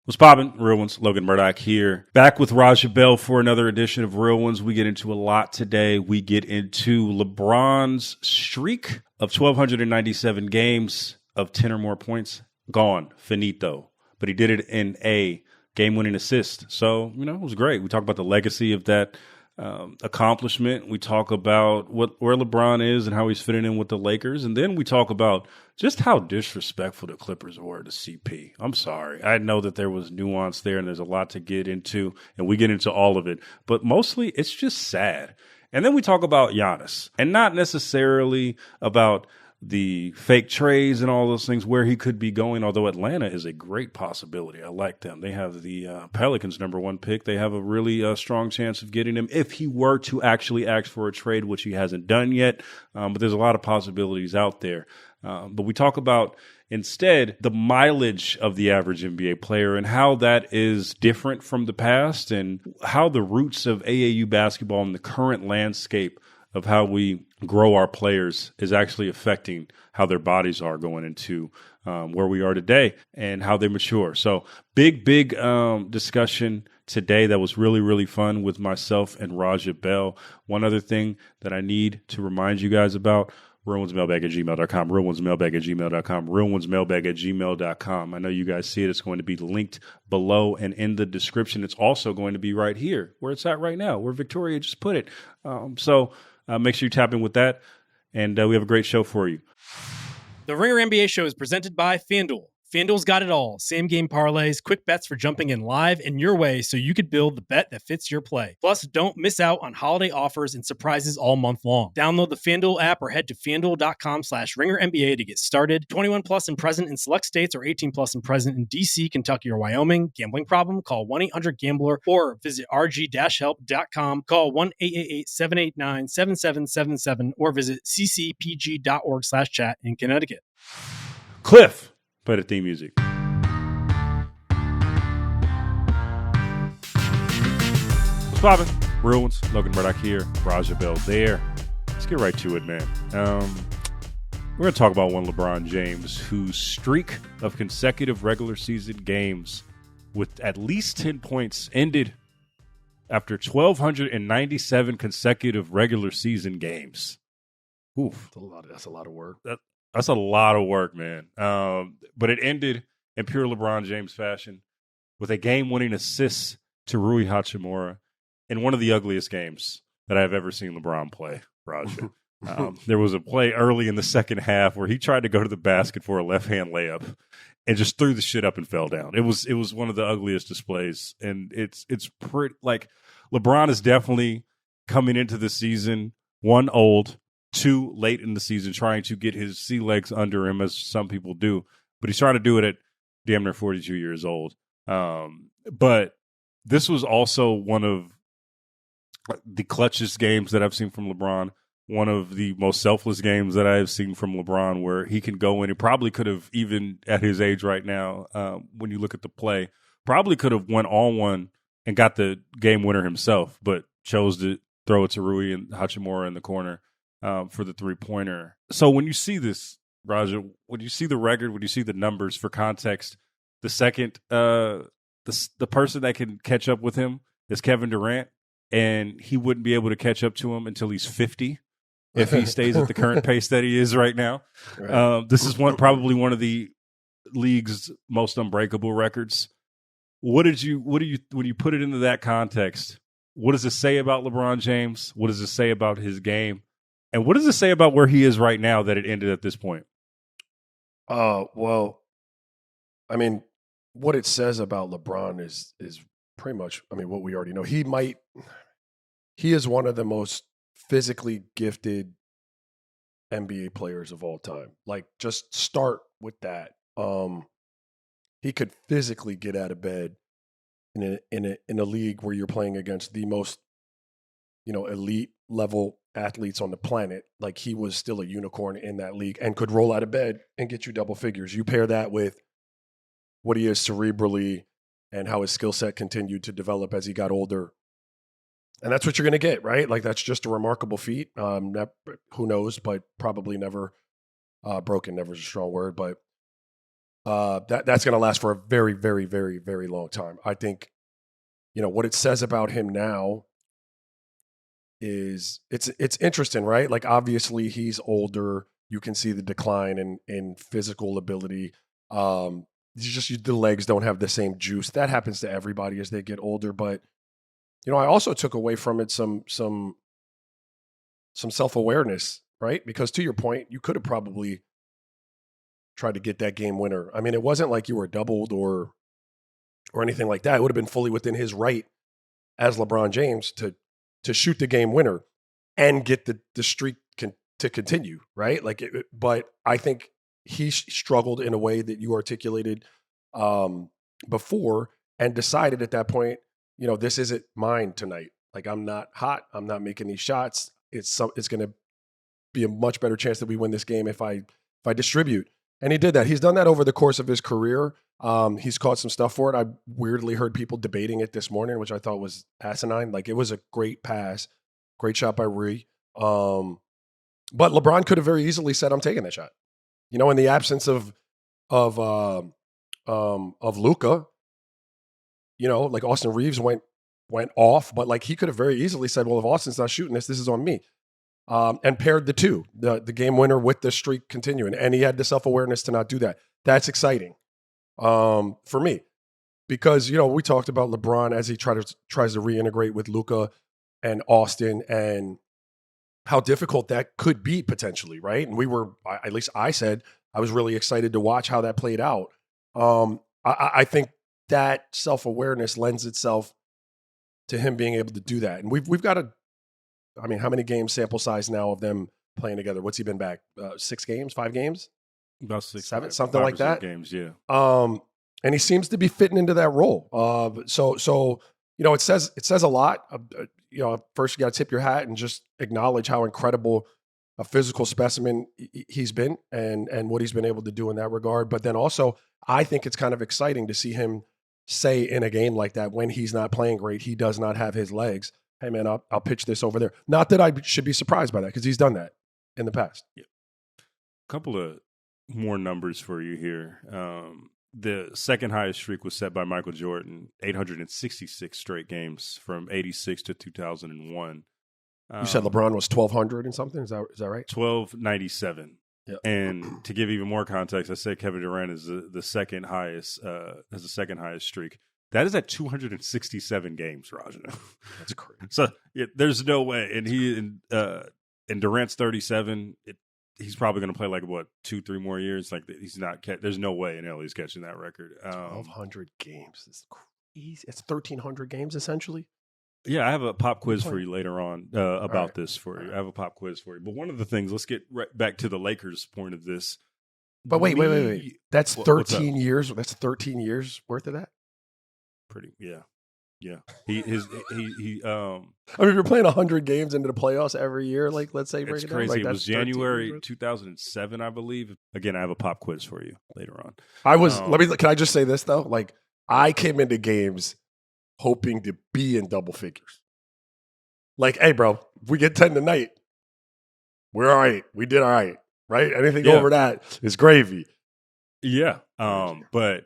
What's poppin'? Real Ones, Logan Murdock here. Back with Raja Bell for another edition of Real Ones. We get into a lot today. We get into LeBron's streak of 1,297 games of 10 or more points. Gone. Finito. But he did it in a game-winning assist. So, it was great. We talk about the legacy of that accomplishment. We talk about where LeBron is and how he's fitting in with the Lakers. And then we talk about just how disrespectful the Clippers were to CP. I'm sorry. I know that there was nuance there and there's a lot to get into, and we get into all of it. But mostly it's just sad. And then we talk about Giannis, and not necessarily about the fake trades and all those things, where he could be going, although Atlanta is a great possibility. I like them. They have the Pelicans #1 pick. They have a really strong chance of getting him if he were to actually ask for a trade, which he hasn't done yet. But there's a lot of possibilities out there. But we talk about instead the mileage of the average NBA player and how that is different from the past, and how the roots of AAU basketball and the current landscape of how we grow our players is actually affecting how their bodies are going into where we are today and how they mature. So big discussion today that was really, really fun with myself and Raja Bell. One other thing that I need to remind you guys about: RealOnesMailbag@gmail.com, RealOnesMailbag@gmail.com, RealOnesMailbag@gmail.com. I know you guys see it. It's going to be linked below and in the description. It's also going to be right here where it's at right now, where Victoria just put it. So make sure you tap in with that, and we have a great show for you. The Ringer NBA show is presented by FanDuel. FanDuel's got it all. Same game parlays, quick bets for jumping in live and your way so you could build the bet that fits your play. Plus, don't miss out on holiday offers and surprises all month long. Download the FanDuel app or head to FanDuel.com/RingerNBA to get started. 21 plus and present in select states, or 18 plus and present in DC, Kentucky, or Wyoming. Gambling problem? Call 1-800-GAMBLER or visit rg-help.com. Call 1-888-789-7777 or visit ccpg.org/chat in Connecticut. Cliff, play the theme music. What's poppin'? Real Ones, Logan Murdock here, Raja Bell there. Let's get right to it, man. We're going to talk about one LeBron James whose streak of consecutive regular season games with at least 10 points ended after 1,297 consecutive regular season games. Oof. That's a lot of work. That's a lot of work, man. But it ended in pure LeBron James fashion with a game-winning assist to Rui Hachimura in one of the ugliest games that I've ever seen LeBron play, Raja. There was a play early in the second half where he tried to go to the basket for a left-hand layup and just threw the shit up and fell down. It was one of the ugliest displays, and it's pretty, like, LeBron is definitely coming into the season, one, old, too late in the season, trying to get his sea legs under him, as some people do. But he's trying to do it at damn near 42 years old. But this was also one of the clutchest games that I've seen from LeBron, one of the most selfless games that I have seen from LeBron, where he can go in. He probably could have, even at his age right now, when you look at the play, probably could have went on one and got the game winner himself, but chose to throw it to Rui and Hachimura in the corner for the three-pointer. So when you see this, Raja, when you see the record, when you see the numbers, for context, the second, the person that can catch up with him is Kevin Durant, and he wouldn't be able to catch up to him until he's 50 if he stays at the current pace that he is right now. Right. This is probably one of the league's most unbreakable records. When you put it into that context, what does it say about LeBron James? What does it say about his game? And what does it say about where he is right now that it ended at this point? Well, I mean, what it says about LeBron is pretty much, I mean, what we already know. He is one of the most physically gifted NBA players of all time. Like, just start with that. He could physically get out of bed in a league where you're playing against the most, elite level athletes on the planet. Like, he was still a unicorn in that league and could roll out of bed and get you double figures. You pair that with what he is cerebrally and how his skill set continued to develop as he got older, and that's what you're going to get, right? Like, that's just a remarkable feat. Who knows, but probably never broken. Never is a strong word, but that's going to last for a very, very, very, very long time. I think, what it says about him now is it's interesting, right? Like, obviously he's older. You can see the decline in physical ability. The legs don't have the same juice. That happens to everybody as they get older. But, I also took away from it some self-awareness, right? Because to your point, you could have probably tried to get that game winner. I mean, it wasn't like you were doubled or anything like that. It would have been fully within his right as LeBron James to shoot the game winner and get the streak to continue, right? But I think he struggled in a way that you articulated before and decided at that point, this isn't mine tonight. Like, I'm not hot. I'm not making these shots. It's going to be a much better chance that we win this game if I distribute. And he did that. He's done that over the course of his career. He's caught some stuff for it. I weirdly heard people debating it this morning, which I thought was asinine. Like, it was a great pass, great shot by Rui. But LeBron could have very easily said, "I'm taking that shot." In the absence of Luka, like Austin Reeves went off, but like he could have very easily said, "Well, if Austin's not shooting this is on me." And paired the two, the game winner with the streak continuing. And he had the self-awareness to not do that. That's exciting for me because, we talked about LeBron as he tries to reintegrate with Luka and Austin and how difficult that could be potentially, right? And at least I said, I was really excited to watch how that played out. I think that self-awareness lends itself to him being able to do that. And we've got how many games sample size now of them playing together? What's he been back? 6 games, 5 games? About 6, 7, something like that. Games, yeah. And he seems to be fitting into that role. So it says a lot. First you got to tip your hat and just acknowledge how incredible a physical specimen he's been and what he's been able to do in that regard. But then also, I think it's kind of exciting to see him say in a game like that when he's not playing great, he does not have his legs. Hey, man, I'll pitch this over there. Not that I should be surprised by that because he's done that in the past. Yeah. A couple of more numbers for you here. The second highest streak was set by Michael Jordan, 866 straight games from 86 to 2001. You said LeBron was 1,200 and something? Is that right? 1,297. Yeah. And to give even more context, I said Kevin Durant is the second highest, has the second highest streak. That is at 267 games, Raja. That's crazy. So there's no way. And Durant's 37. He's probably going to play 2-3 more years. Like he's not. There's no way in hell he's catching that record. 1,200 games is crazy. It's 1,300 games essentially. Yeah, I have a pop quiz for you later on about this for you. I have a pop quiz for you. But one of the things, let's get right back to the Lakers' point of this. But wait. That's 13 years. That's 13 years worth of that. Pretty, yeah. He. I mean, if you're playing 100 games into the playoffs every year, like let's say, it's crazy. It was January 2007, I believe. Again, I have a pop quiz for you later on. Can I just say this though? Like, I came into games hoping to be in double figures. Like, hey, bro, if we get 10 tonight, we're all right. We did all right, right? Anything over that is gravy. Yeah, but.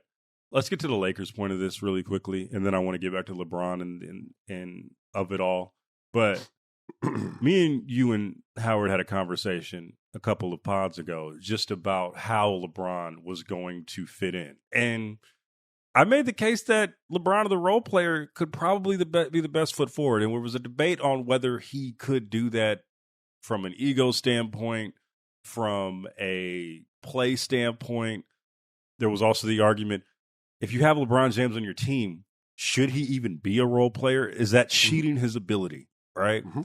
Let's get to the Lakers' point of this really quickly, and then I want to get back to LeBron and of it all. But me and you and Howard had a conversation a couple of pods ago just about how LeBron was going to fit in. And I made the case that LeBron, the role player, could probably be the best foot forward. And there was a debate on whether he could do that from an ego standpoint, from a play standpoint. There was also the argument, if you have LeBron James on your team, should he even be a role player? Is that cheating his ability, right? Mm-hmm.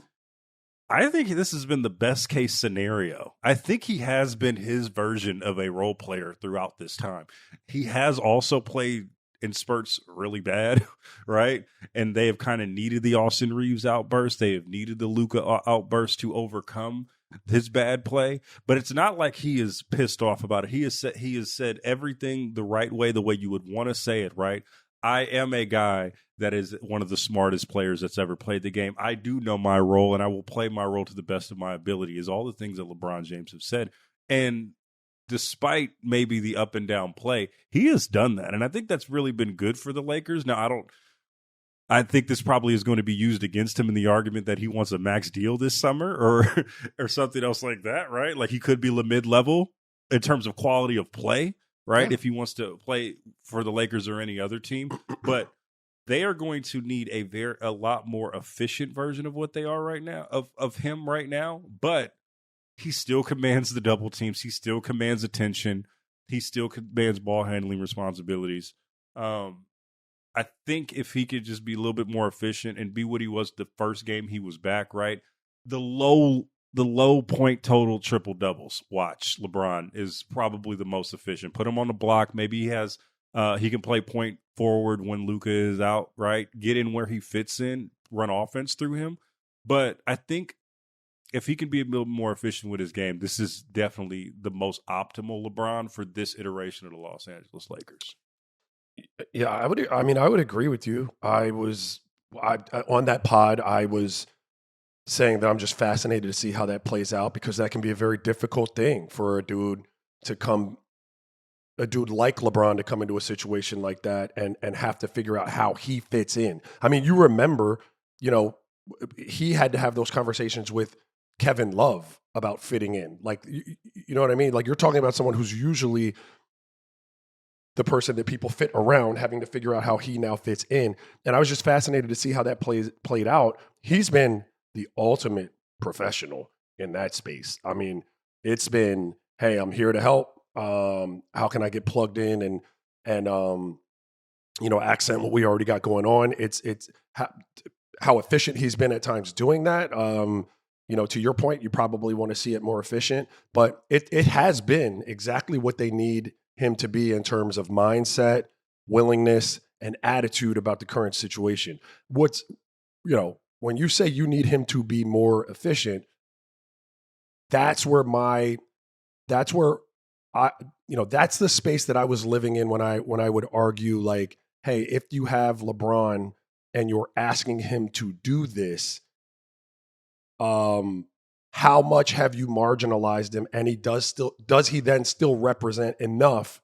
I think this has been the best case scenario. I think he has been his version of a role player throughout this time. He has also played in spurts really bad, right? And they have kind of needed the Austin Reeves outburst. They have needed the Luka outburst to overcome his bad play, but it's not like he is pissed off about it. He has said everything the right way, the way you would want to say it, right? I am a guy that is one of the smartest players that's ever played the game. I do know my role, and I will play my role to the best of my ability, is all the things that LeBron James have said. And despite maybe the up and down play, he has done that. And I think that's really been good for the Lakers. Now, I think this probably is going to be used against him in the argument that he wants a max deal this summer or something else like that, right? Like he could be mid-level in terms of quality of play, right? Yeah. If he wants to play for the Lakers or any other team. But they are going to need a lot more efficient version of what they are right now, of him right now. But he still commands the double teams. He still commands attention. He still commands ball handling responsibilities. I think if he could just be a little bit more efficient and be what he was the first game he was back, right? The low point total triple doubles. Watch LeBron is probably the most efficient. Put him on the block. Maybe he can play point forward when Luka is out, right? Get in where he fits in, run offense through him. But I think if he can be a little more efficient with his game, this is definitely the most optimal LeBron for this iteration of the Los Angeles Lakers. Yeah, I would agree with you. On that pod, I was saying that I'm just fascinated to see how that plays out because that can be a very difficult thing for a dude like LeBron to come into a situation like that and have to figure out how he fits in. I mean, you remember, he had to have those conversations with Kevin Love about fitting in. Like, you know what I mean? Like, you're talking about someone who's usually the person that people fit around, having to figure out how he now fits in. And I was just fascinated to see how that played out. He's been the ultimate professional in that space. I mean, it's been, hey, I'm here to help. How can I get plugged in and accent what we already got going on? It's how efficient he's been at times doing that. To your point, you probably want to see it more efficient, but it has been exactly what they need him to be in terms of mindset, willingness, and attitude about the current situation. When you say you need him to be more efficient, that's the space that I was living in when I would argue like, hey, if you have LeBron and you're asking him to do this, how much have you marginalized him? And does he then still represent enough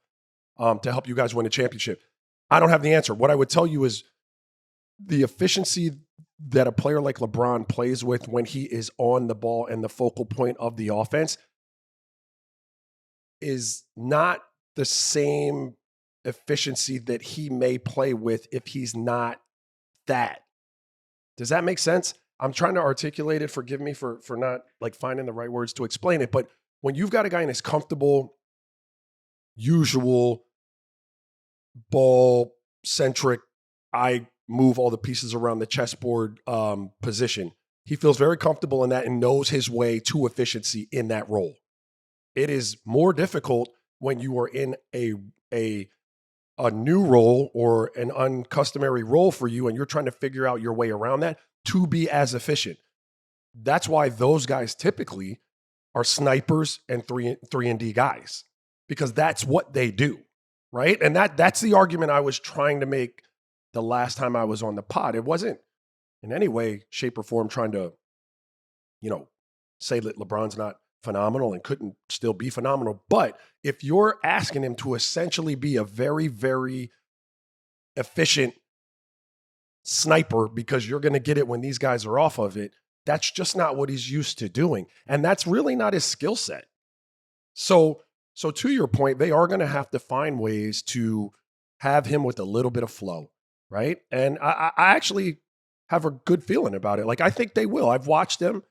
to help you guys win a championship? I don't have the answer. What I would tell you is the efficiency that a player like LeBron plays with when he is on the ball and the focal point of the offense is not the same efficiency that he may play with if he's not that. Does that make sense? I'm trying to articulate it. Forgive me for not like finding the right words to explain it. But when you've got a guy in his comfortable, usual, ball-centric, I move all the pieces around the chessboard position, he feels very comfortable in that and knows his way to efficiency in that role. It is more difficult when you are in a new role or an uncustomary role for you and you're trying to figure out your way around that to be as efficient. That's why those guys typically are snipers and 3-and-D guys, because that's what they do, right? And that's the argument I was trying to make the last time I was on the pod. It wasn't in any way, shape, or form trying to, say that LeBron's not phenomenal and couldn't still be phenomenal. But if you're asking him to essentially be a very, very efficient sniper because you're going to get it when these guys are off of it, that's just not what he's used to doing. And that's really not his skill set. So to your point, they are going to have to find ways to have him with a little bit of flow, right? And I actually have a good feeling about it. Like, I think they will. I've watched them.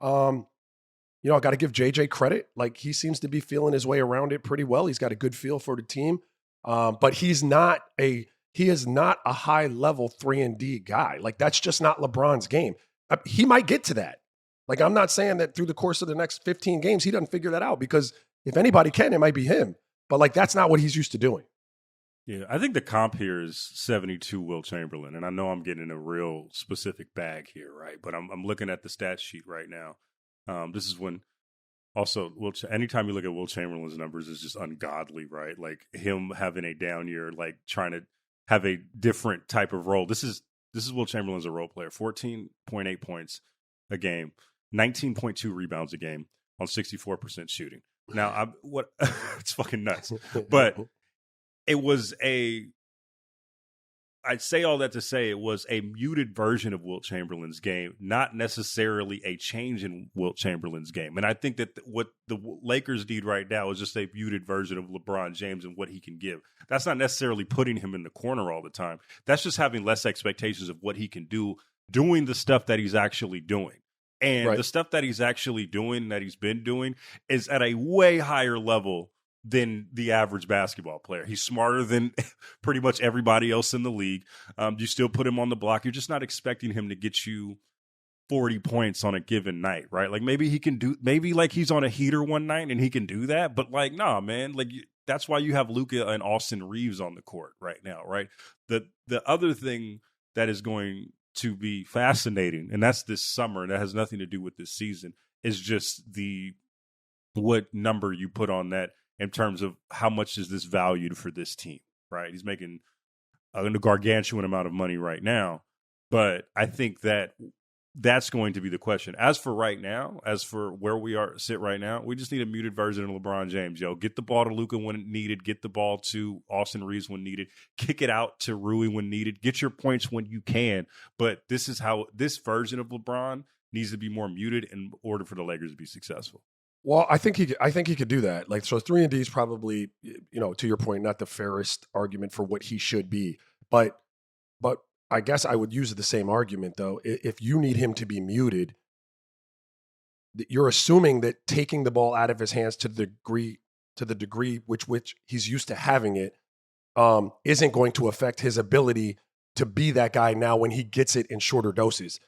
I got to give JJ credit. Like, he seems to be feeling his way around it pretty well. He's got a good feel for the team. But he is not a high level 3-and-D guy. Like, that's just not LeBron's game. He might get to that. Like, I'm not saying that through the course of the next 15 games, he doesn't figure that out, because if anybody can, it might be him. But like, that's not what he's used to doing. Yeah, I think the comp here is 72 Wilt Chamberlain. And I know I'm getting a real specific bag here, right? But I'm looking at the stat sheet right now. This is when also anytime you look at Wilt Chamberlain's numbers, is just ungodly, right? Like, him having a down year, like trying to have a different type of role. This is Wilt Chamberlain as a role player. 14.8 points a game, 19.2 rebounds a game on 64% shooting. Now, it's fucking nuts. But it was I'd say all that to say it was a muted version of Wilt Chamberlain's game, not necessarily a change in Wilt Chamberlain's game. And I think that what the Lakers need right now is just a muted version of LeBron James and what he can give. That's not necessarily putting him in the corner all the time. That's just having less expectations of what he can do, doing the stuff that he's actually doing. And the stuff that he's actually doing, that he's been doing, is at a way higher level than the average basketball player. He's smarter than pretty much everybody else in the league. You still put him on the block. You're just not expecting him to get you 40 points on a given night, right? Like maybe like he's on a heater one night and he can do that. But like, nah, man, like that's why you have Luka and Austin Reeves on the court right now, right? The other thing that is going to be fascinating, and that's this summer, and that has nothing to do with this season, is just what number you put on that in terms of how much is this valued for this team, right? He's making a gargantuan amount of money right now, but I think that's going to be the question. As for right now, as for where we sit right now, we just need a muted version of LeBron James. Get the ball to Luka when needed, get the ball to Austin Reeves when needed, kick it out to Rui when needed, get your points when you can. But this is how this version of LeBron needs to be more muted in order for the Lakers to be successful. Well, I think he could do that. Like, so 3-and-D is probably, to your point, not the fairest argument for what he should be. But I guess I would use the same argument though. If you need him to be muted, you're assuming that taking the ball out of his hands to the degree which he's used to having it, isn't going to affect his ability to be that guy now when he gets it in shorter doses.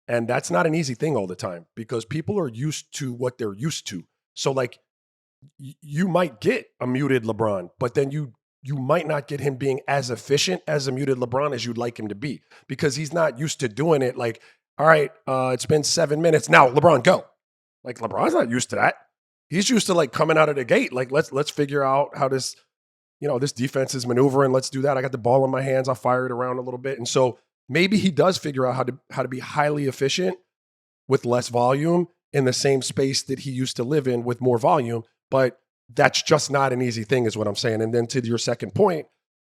And that's not an easy thing all the time because people are used to what they're used to. So like you might get a muted LeBron, but then you might not get him being as efficient as a muted LeBron as you'd like him to be because he's not used to doing it. Like, all right, it's been 7 minutes. Now LeBron, go. Like LeBron's not used to that. He's used to like coming out of the gate. Like, let's figure out how this defense is maneuvering. Let's do that. I got the ball in my hands. I'll fire it around a little bit. And so maybe he does figure out how to be highly efficient with less volume in the same space that he used to live in with more volume. But that's just not an easy thing is what I'm saying. And then to your second point,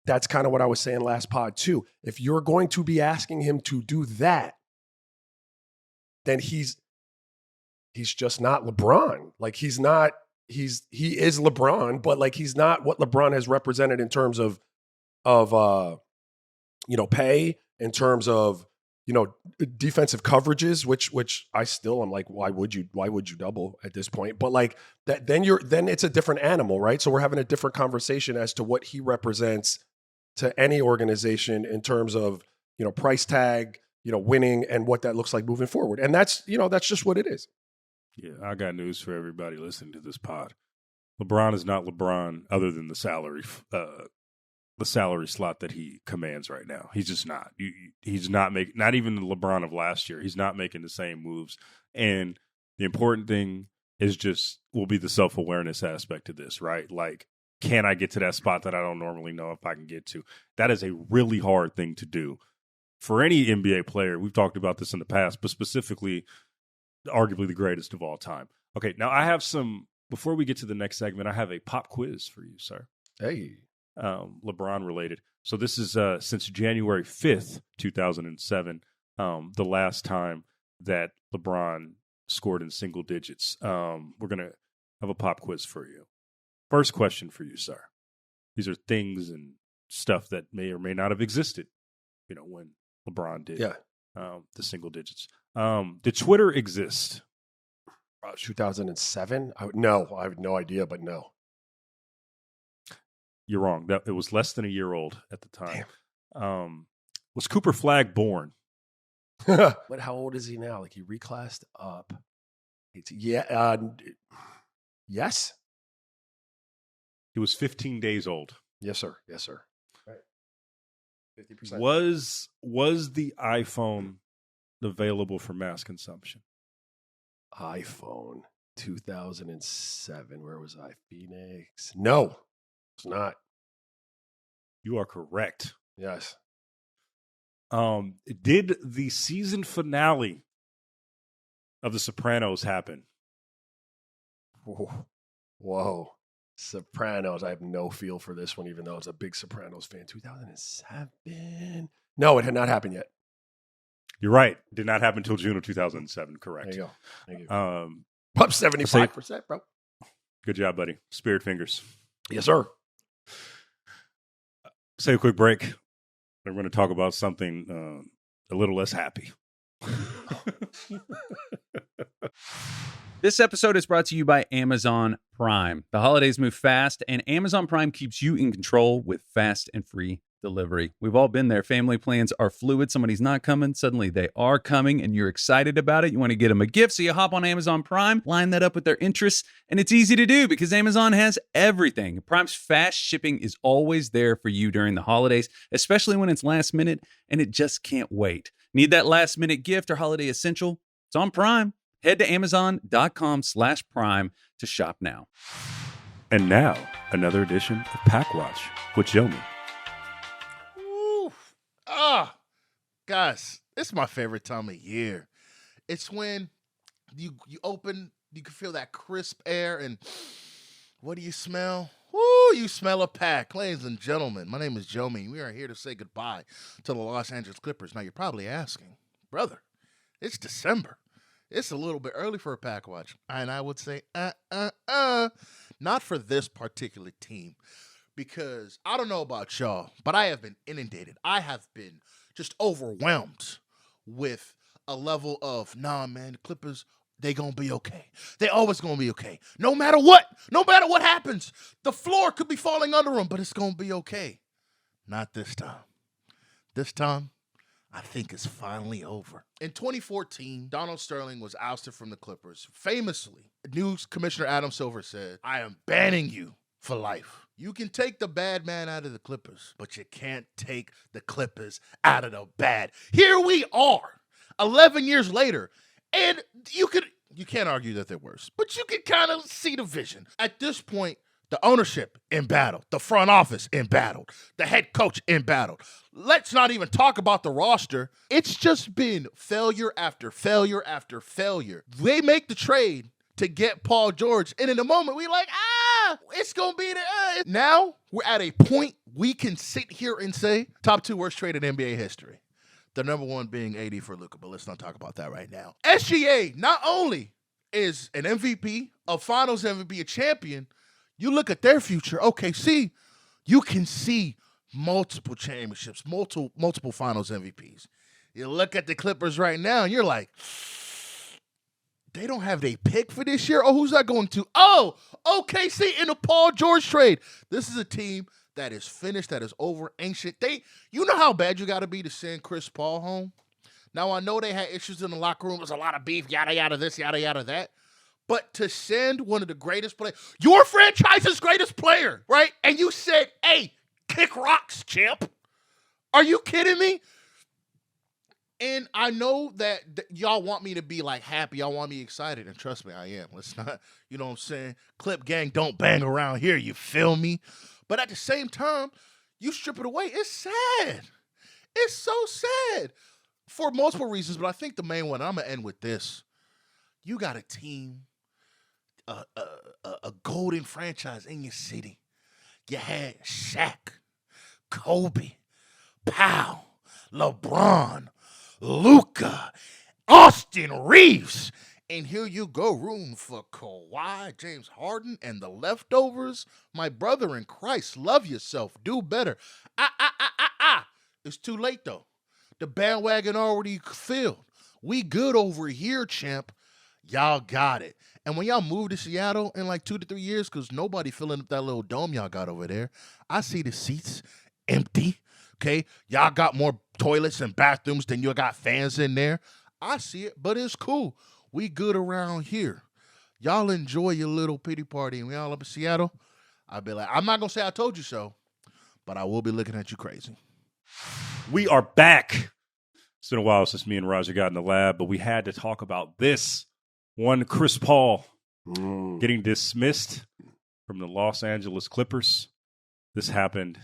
that's kind of what I was saying last pod too. If you're going to be asking him to do that, then he's just not LeBron. Like he is LeBron, but like he's not what LeBron has represented in terms of pay, in terms of, defensive coverages, which I still am like, why would you double at this point? But like that, then it's a different animal, right? So we're having a different conversation as to what he represents to any organization in terms of, price tag, winning and what that looks like moving forward. And that's just what it is. Yeah. I got news for everybody listening to this pod. LeBron is not LeBron other than the salary slot that he commands right now. He's just not. He's not making, not even the LeBron of last year. He's not making the same moves. And the important thing will be the self-awareness aspect of this, right? Like, can I get to that spot that I don't normally know if I can get to? That is a really hard thing to do for any NBA player. We've talked about this in the past, but specifically, arguably the greatest of all time. Okay, now I have before we get to the next segment, I have a pop quiz for you, sir. Hey. LeBron related. So this is since January 5th, 2007, the last time that LeBron scored in single digits. We're going to have a pop quiz for you. First question for you, sir. These are things and stuff that may or may not have existed, when LeBron did the single digits. Did Twitter exist? 2007? No, I have no idea, but no. You're wrong. It was less than a year old at the time. Was Cooper Flagg born? But how old is he now? Like he reclassed up. Yes. He was 15 days old. Yes, sir. Right. 50%. Was the iPhone available for mass consumption? iPhone 2007. Where was I? Phoenix. No. It's not. You are correct. Yes. Did the season finale of The Sopranos happen? Oh, Whoa. Sopranos. I have no feel for this one, even though I was a big Sopranos fan. 2007. No, it had not happened yet. You're right. Did not happen until June of 2007. Correct. There you go. Thank you. Um, Up 75%, bro. Good job, buddy. Spirit fingers. Yes, sir. Say a quick break. We're going to talk about something a little less happy. This episode is brought to you by Amazon Prime. The holidays move fast, and Amazon Prime keeps you in control with fast and free delivery. We've all been there. Family plans are fluid. Somebody's not coming. Suddenly they are coming, and you're excited about it. You want to get them a gift, so you hop on Amazon Prime, line that up with their interests, and it's easy to do because Amazon has everything. Prime's fast shipping is always there for you during the holidays, especially when it's last minute, and it just can't wait. Need that last minute gift or holiday essential? It's on Prime. Head to Amazon.com/Prime to shop now. And now, another edition of Pack Watch with Jomi. Guys, it's my favorite time of year. It's when you open, you can feel that crisp air, and what do you smell? Woo, you smell a pack. Ladies and gentlemen, my name is Jomi. We are here to say goodbye to the Los Angeles Clippers. Now, you're probably asking, brother, it's December. It's a little bit early for a pack watch. And I would say, not for this particular team. Because I don't know about y'all, but I have been inundated. I have been just overwhelmed with a level of, nah, man, the Clippers, they gonna be okay. They always gonna be okay. No matter what happens, the floor could be falling under them, but it's gonna be okay. Not this time. This time, I think it's finally over. In 2014, Donald Sterling was ousted from the Clippers. Famously, news commissioner Adam Silver said, I am banning you for life. You can take the bad man out of the Clippers, but you can't take the Clippers out of the bad. Here we are, 11 years later, and you can't argue that they're worse, but you can kind of see the vision. At this point, the ownership embattled, the front office embattled, the head coach embattled. Let's not even talk about the roster. It's just been failure after failure after failure. They make the trade to get Paul George, and in a moment, we're like, it's going to be the... Now, we're at a point we can sit here and say, top 2 worst trade in NBA history. The number 1 being AD for Luka, but let's not talk about that right now. SGA not only is an MVP, a finals MVP, a champion, you look at their future, OKC, you can see multiple championships, multiple finals MVPs. You look at the Clippers right now, and you're like, they don't have their pick for this year? Oh, who's that going to? Oh, OKC in the Paul George trade. This is a team that is finished, that is over, ancient. You know how bad you got to be to send Chris Paul home? Now, I know they had issues in the locker room. There's a lot of beef, yada, yada, this, yada, yada, that. But to send one of the greatest players, your franchise's greatest player, right? And you said, hey, kick rocks, champ. Are you kidding me? And I know that y'all want me to be like happy. Y'all want me excited. And trust me, I am. Let's not, you know what I'm saying? Clip gang don't bang around here. You feel me? But at the same time, you strip it away. It's sad. It's so sad for multiple reasons. But I think the main one, I'm going to end with this. You got a team, a golden franchise in your city. You had Shaq, Kobe, Powell, LeBron, Luka, Austin Reeves. And here you go, room for Kawhi, James Harden, and the leftovers. My brother in Christ, love yourself. Do better. It's too late, though. The bandwagon already filled. We good over here, champ. Y'all got it. And when y'all move to Seattle in like 2 to 3 years, because nobody filling up that little dome y'all got over there, I see the seats empty. Okay, y'all got more toilets and bathrooms than you got fans in there. I see it, but it's cool. We good around here. Y'all enjoy your little pity party, and we all up in Seattle. I'll be like, I'm not going to say I told you so, but I will be looking at you crazy. We are back. It's been a while since me and Roger got in the lab, but we had to talk about this. One Chris Paul getting dismissed from the Los Angeles Clippers. This happened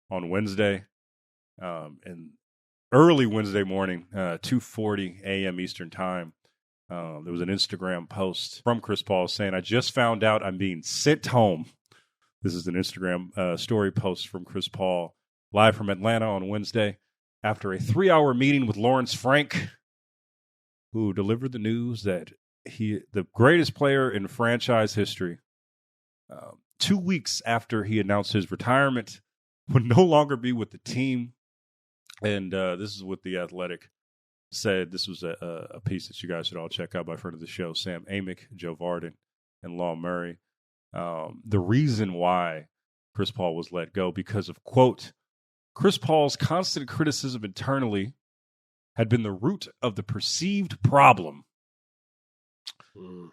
on Wednesday. And early Wednesday morning, 2:40 a.m. Eastern time. There was an Instagram post from Chris Paul saying, "I just found out I'm being sent home." This is an Instagram story post from Chris Paul, live from Atlanta on Wednesday, after a 3-hour meeting with Lawrence Frank, who delivered the news that the greatest player in franchise history, 2 weeks after he announced his retirement, would no longer be with the team. And this is what The Athletic said. This was a piece that you guys should all check out by friend of the show, Sam Amick, Joe Varden, and Law Murray. The reason why Chris Paul was let go because of, quote, Chris Paul's constant criticism internally had been the root of the perceived problem.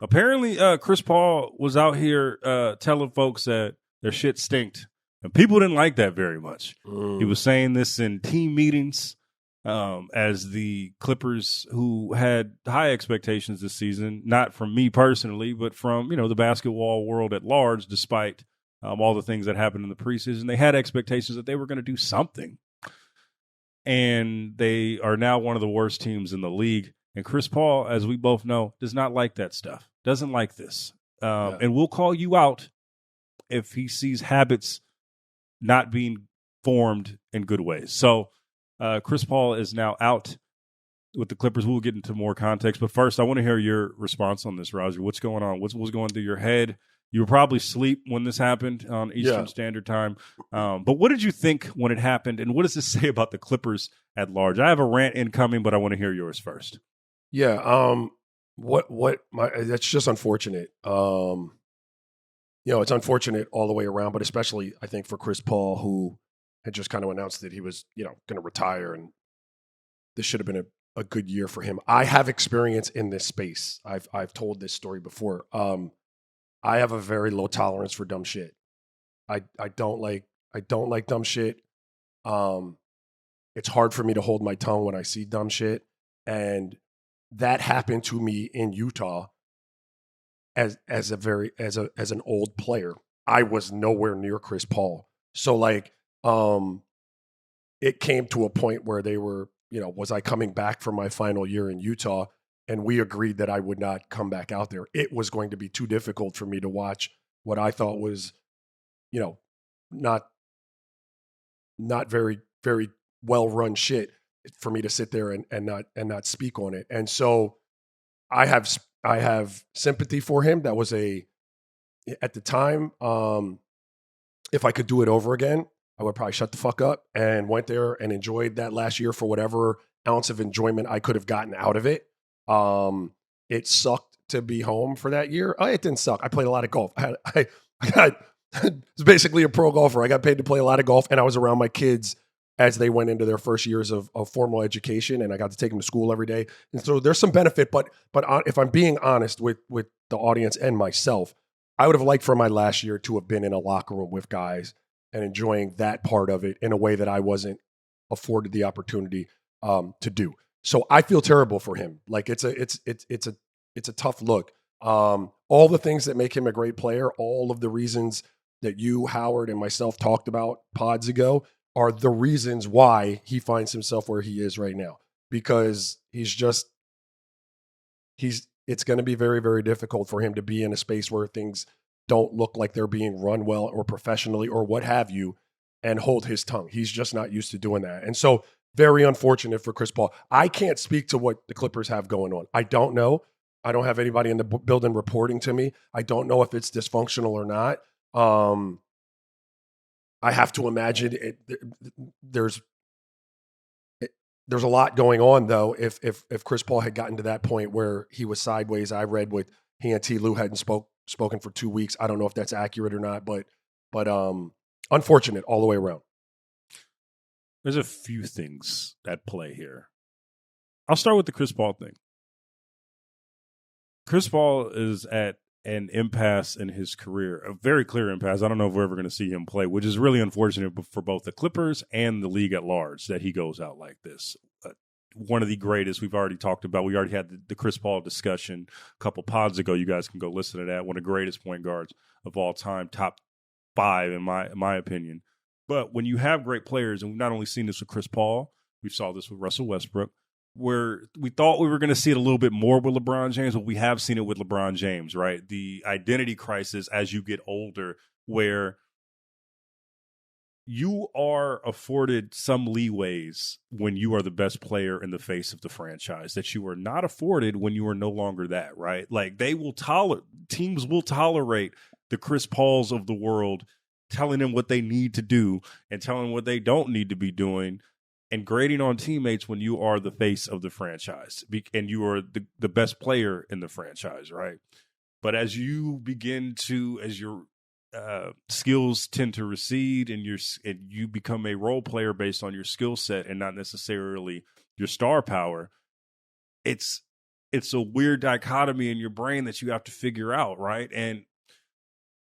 Apparently, Chris Paul was out here telling folks that their shit stinked, and people didn't like that very much. He was saying this in team meetings as the Clippers, who had high expectations this season, not from me personally, but from the basketball world at large, despite all the things that happened in the preseason. They had expectations that they were going to do something. And they are now one of the worst teams in the league. And Chris Paul, as we both know, does not like that stuff, doesn't like this. And will call you out if he sees habits not being formed in good ways. So Chris Paul is now out with the Clippers. We'll get into more context. But first, I want to hear your response on this, Roger. What's going on? What's going through your head? You were probably asleep when this happened on Eastern Standard Time. But what did you think when it happened? And what does this say about the Clippers at large? I have a rant incoming, but I want to hear yours first. Yeah. That's just unfortunate. It's unfortunate all the way around, but especially I think for Chris Paul, who had just kind of announced that he was, going to retire, and this should have been a good year for him. I have experience in this space. I've told this story before. I have a very low tolerance for dumb shit. I don't like dumb shit. It's hard for me to hold my tongue when I see dumb shit, and that happened to me in Utah as an old player. I was nowhere near Chris Paul. So it came to a point where they were, was I coming back for my final year in Utah? And we agreed that I would not come back out there. It was going to be too difficult for me to watch what I thought was, not very, very well run shit for me to sit there and not speak on it. And so I have sympathy for him. That was at the time, if I could do it over again, I would probably shut the fuck up and went there and enjoyed that last year for whatever ounce of enjoyment I could have gotten out of it. It sucked to be home for that year. It didn't suck. I played a lot of golf. I was basically a pro golfer. I got paid to play a lot of golf, and I was around my kids as they went into their first years of formal education, and I got to take them to school every day. And so there's some benefit, but if I'm being honest with the audience and myself, I would have liked for my last year to have been in a locker room with guys and enjoying that part of it in a way that I wasn't afforded the opportunity to do. So I feel terrible for him. Like it's a tough look. All the things that make him a great player, all of the reasons that you, Howard, and myself talked about pods ago are the reasons why he finds himself where he is right now. Because it's going to be very, very difficult for him to be in a space where things don't look like they're being run well or professionally or what have you, and hold his tongue. He's just not used to doing that. And so very unfortunate for Chris Paul. I can't speak to what the Clippers have going on. I don't know. I don't have anybody in the building reporting to me. I don't know if it's dysfunctional or not. I have to imagine there's a lot going on, though. If Chris Paul had gotten to that point where he was sideways, I read what he and T. Lue hadn't spoken for 2 weeks. I don't know if that's accurate or not, but unfortunate all the way around. There's a few things at play here. I'll start with the Chris Paul thing. Chris Paul is at an impasse in his career, a very clear impasse. I don't know if we're ever going to see him play, which is really unfortunate for both the Clippers and the league at large that he goes out like this. One of the greatest we've already talked about. We already had the Chris Paul discussion a couple pods ago. You guys can go listen to that. One of the greatest point guards of all time, top 5 in my opinion. But when you have great players, and we've not only seen this with Chris Paul, we saw this with Russell Westbrook, we thought we were going to see it a little bit more with LeBron James, but we have seen it with LeBron James, right? The identity crisis as you get older, where you are afforded some leeways when you are the best player in the face of the franchise that you are not afforded when you are no longer that, right? Like teams will tolerate the Chris Pauls of the world telling them what they need to do and telling them what they don't need to be doing and grading on teammates when you are the face of the franchise and you are the best player in the franchise, right? But as you begin to, as your skills tend to recede and you become a role player based on your skill set and not necessarily your star power, it's a weird dichotomy in your brain that you have to figure out, right? And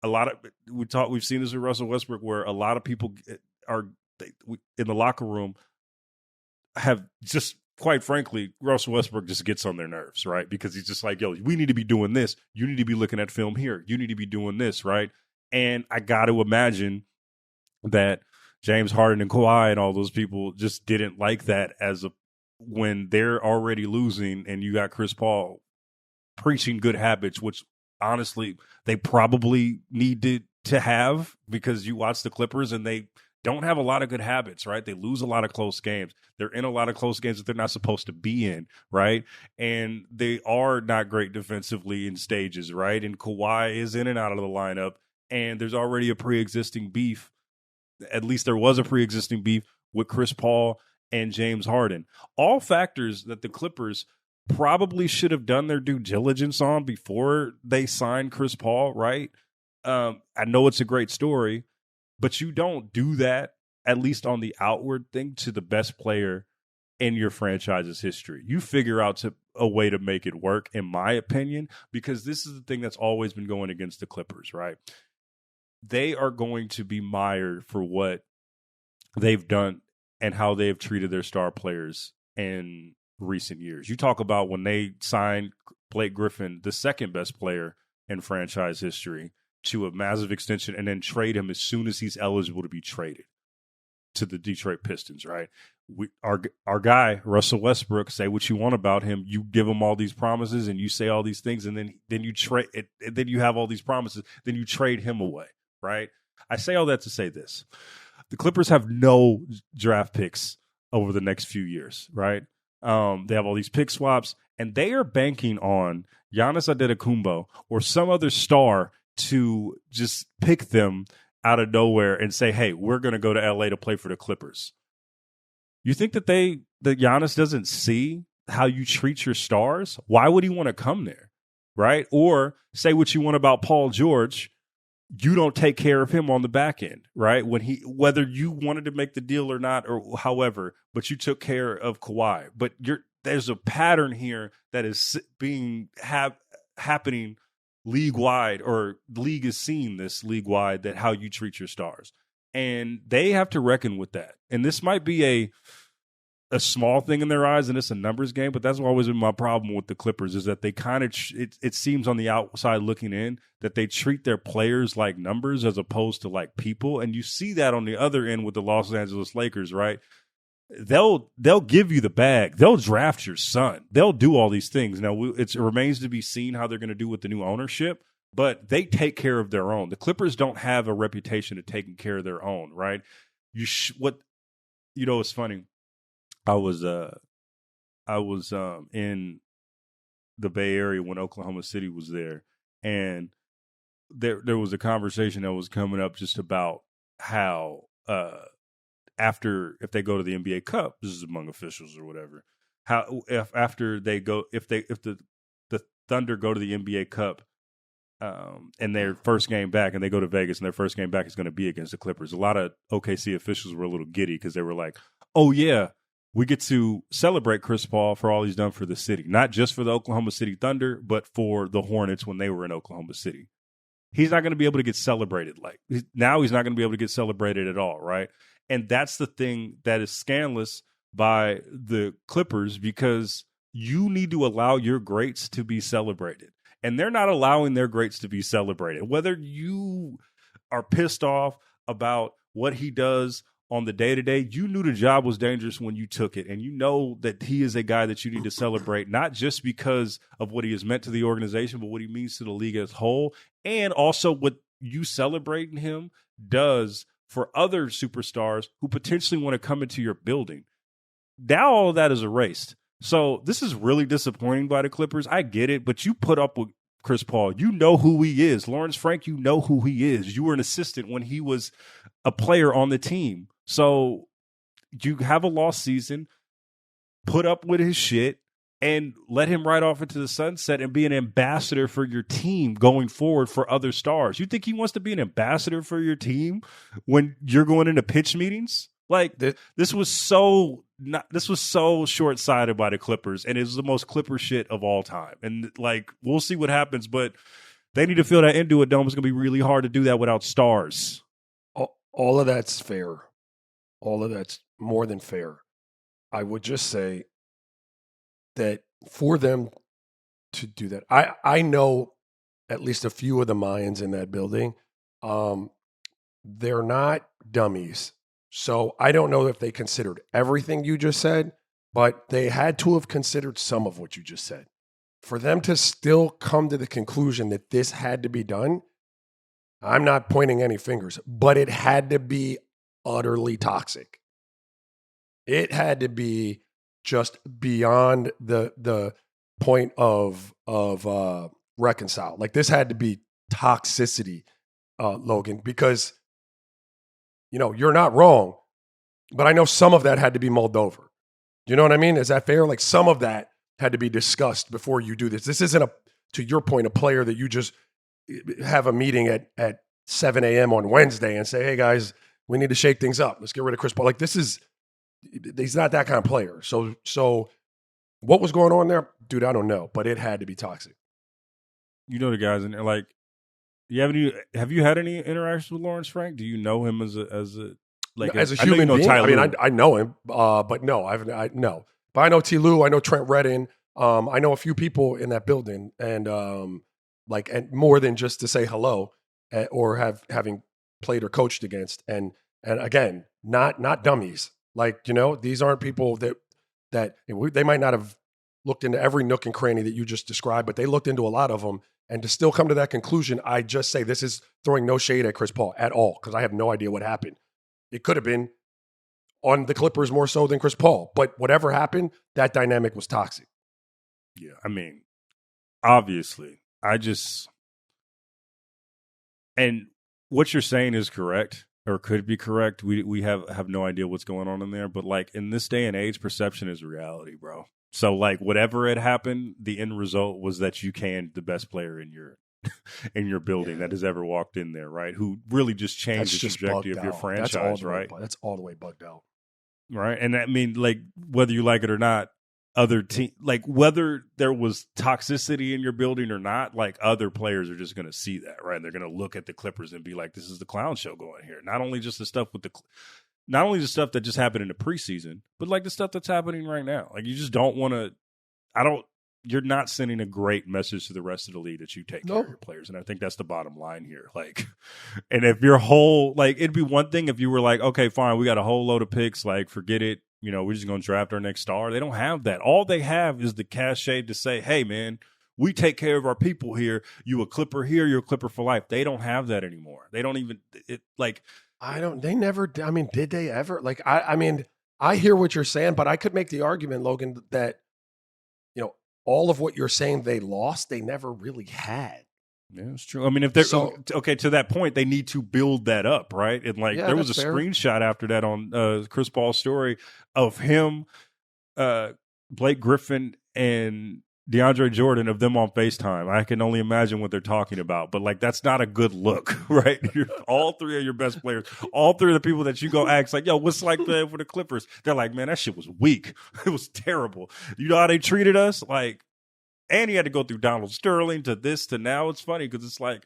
we've seen this with Russell Westbrook, where a lot of people in the locker room have just, quite frankly, Russell Westbrook just gets on their nerves, right? Because he's just like, yo, we need to be doing this. You need to be looking at film here. You need to be doing this, right? And I got to imagine that James Harden and Kawhi and all those people just didn't like that when they're already losing and you got Chris Paul preaching good habits, which honestly they probably needed to have, because you watch the Clippers and they don't have a lot of good habits, right? They lose a lot of close games. They're in a lot of close games that they're not supposed to be in, right? And they are not great defensively in stages, right? And Kawhi is in and out of the lineup, and there's already a pre-existing beef. At least there was a pre-existing beef with Chris Paul and James Harden. All factors that the Clippers probably should have done their due diligence on before they signed Chris Paul, right? I know it's a great story, but you don't do that, at least on the outward thing, to the best player in your franchise's history. You figure out a way to make it work, in my opinion, because this is the thing that's always been going against the Clippers, right? They are going to be mired for what they've done and how they have treated their star players in recent years. You talk about when they signed Blake Griffin, the second best player in franchise history, to a massive extension and then trade him as soon as he's eligible to be traded to the Detroit Pistons, right? Our guy, Russell Westbrook, say what you want about him. You give him all these promises and you say all these things, and then you trade it, and then you have all these promises, then you trade him away, right? I say all that to say this. The Clippers have no draft picks over the next few years, right? They have all these pick swaps, and they are banking on Giannis Antetokounmpo or some other star to just pick them out of nowhere and say, hey, we're going to go to LA to play for the Clippers. You think that Giannis doesn't see how you treat your stars? Why would he want to come there, right? Or say what you want about Paul George, you don't take care of him on the back end, right? Whether you wanted to make the deal or not, or however, but you took care of Kawhi. But there's a pattern here that is happening league-wide, or the league is seeing this league-wide, that how you treat your stars. And they have to reckon with that. And this might be a small thing in their eyes, and it's a numbers game, but that's always been my problem with the Clippers, is that they kind of, it seems on the outside looking in, that they treat their players like numbers as opposed to like people. And you see that on the other end with the Los Angeles Lakers, right? They'll give you the bag. They'll draft your son. They'll do all these things. Now, it remains to be seen how they're going to do with the new ownership, but they take care of their own. The Clippers don't have a reputation of taking care of their own, right? It's funny. I was in the Bay Area when Oklahoma City was there, and there was a conversation that was coming up just about how if they go to the NBA Cup, this is among officials or whatever, if the Thunder go to the NBA Cup and their first game back, and they go to Vegas and their first game back is going to be against the Clippers, a lot of OKC officials were a little giddy because they were like, oh yeah, we get to celebrate Chris Paul for all he's done for the city, not just for the Oklahoma City Thunder, but for the Hornets when they were in Oklahoma City. He's not going to be able to get celebrated. Now he's not going to be able to get celebrated at all, right? And that's the thing that is scandalous by the Clippers, because you need to allow your greats to be celebrated. And they're not allowing their greats to be celebrated. Whether you are pissed off about what he does on the day-to-day, you knew the job was dangerous when you took it. And you know that he is a guy that you need to celebrate, not just because of what he has meant to the organization, but what he means to the league as a whole. And also what you celebrating him does for other superstars who potentially want to come into your building. Now all of that is erased. So this is really disappointing by the Clippers. I get it, but you put up with Chris Paul. You know who he is. Lawrence Frank, you know who he is. You were an assistant when he was a player on the team. So you have a lost season, put up with his shit, and let him ride off into the sunset and be an ambassador for your team going forward for other stars. You think he wants to be an ambassador for your team when you're going into pitch meetings? Like this was so short-sighted by the Clippers, and it's the most Clipper shit of all time. And like we'll see what happens, but they need to fill that Intuit Dome. It's going to be really hard to do that without stars. All of that's fair. All of that's more than fair. I would just say that for them to do that, I know at least a few of the minds in that building. They're not dummies. So I don't know if they considered everything you just said, but they had to have considered some of what you just said. For them to still come to the conclusion that this had to be done, I'm not pointing any fingers, but it had to be utterly toxic. It had to be just beyond the point of reconcile. Like this had to be toxicity, Logan, because you're not wrong, but I know some of that had to be mulled over. You know what I mean? Is that fair? Like some of that had to be discussed before you do this. This isn't to your point, a player that you just have a meeting at 7 a.m. on Wednesday and say, hey guys, we need to shake things up. Let's get rid of Chris Paul. Like he's not that kind of player. So what was going on there? Dude, I don't know, but it had to be toxic. You know the guys in there, like, have you had any interactions with Lawrence Frank? Do you know him as a human being? Ty I mean, Lue. I know him, but no, no. But I know T. Lue, I know Trent Redden. I know a few people in that building, and and more than just to say hello or having played or coached against. And again, not dummies. Like, these aren't people that they might not have looked into every nook and cranny that you just described, but they looked into a lot of them. And to still come to that conclusion, I just say this is throwing no shade at Chris Paul at all, because I have no idea what happened. It could have been on the Clippers more so than Chris Paul, but whatever happened, that dynamic was toxic. Yeah, I mean, obviously, and what you're saying is correct, or could be correct. We have no idea what's going on in there, but like in this day and age, perception is reality, bro. So like whatever had happened, the end result was that you canned the best player in your building that has ever walked in there, right? Who really just changed the trajectory of your franchise, right? That's all the way bugged out. Right. And I mean, like, whether you like it or not, whether there was toxicity in your building or not, like other players are just going to see that, right? And they're going to look at the Clippers and be like, this is the clown show going here. Not only the stuff that just happened in the preseason, but like the stuff that's happening right now. Like you just don't want to, you're not sending a great message to the rest of the league that you take care of your players. And I think that's the bottom line here. Like, and if your whole, like, it'd be one thing if you were like, okay, fine, we got a whole load of picks, like, forget it. We're just going to draft our next star. They don't have that. All they have is the cachet to say, hey, man, we take care of our people here. You a Clipper here, you're a Clipper for life. They don't have that anymore. They don't even, did they ever? Like, I hear what you're saying, but I could make the argument, Logan, that, all of what you're saying they lost, they never really had. Yeah, it's true. I mean, if they're to that point, they need to build that up, right? And like, there was a screenshot after that on Chris Paul's story of him, Blake Griffin, and DeAndre Jordan, of them on FaceTime. I can only imagine what they're talking about, but like, that's not a good look, right? All three of your best players, all three of the people that you go ask, like, yo, what's like that for the Clippers? They're like, man, that shit was weak. It was terrible. You know how they treated us? Like, and he had to go through Donald Sterling to this to now. It's funny because it's like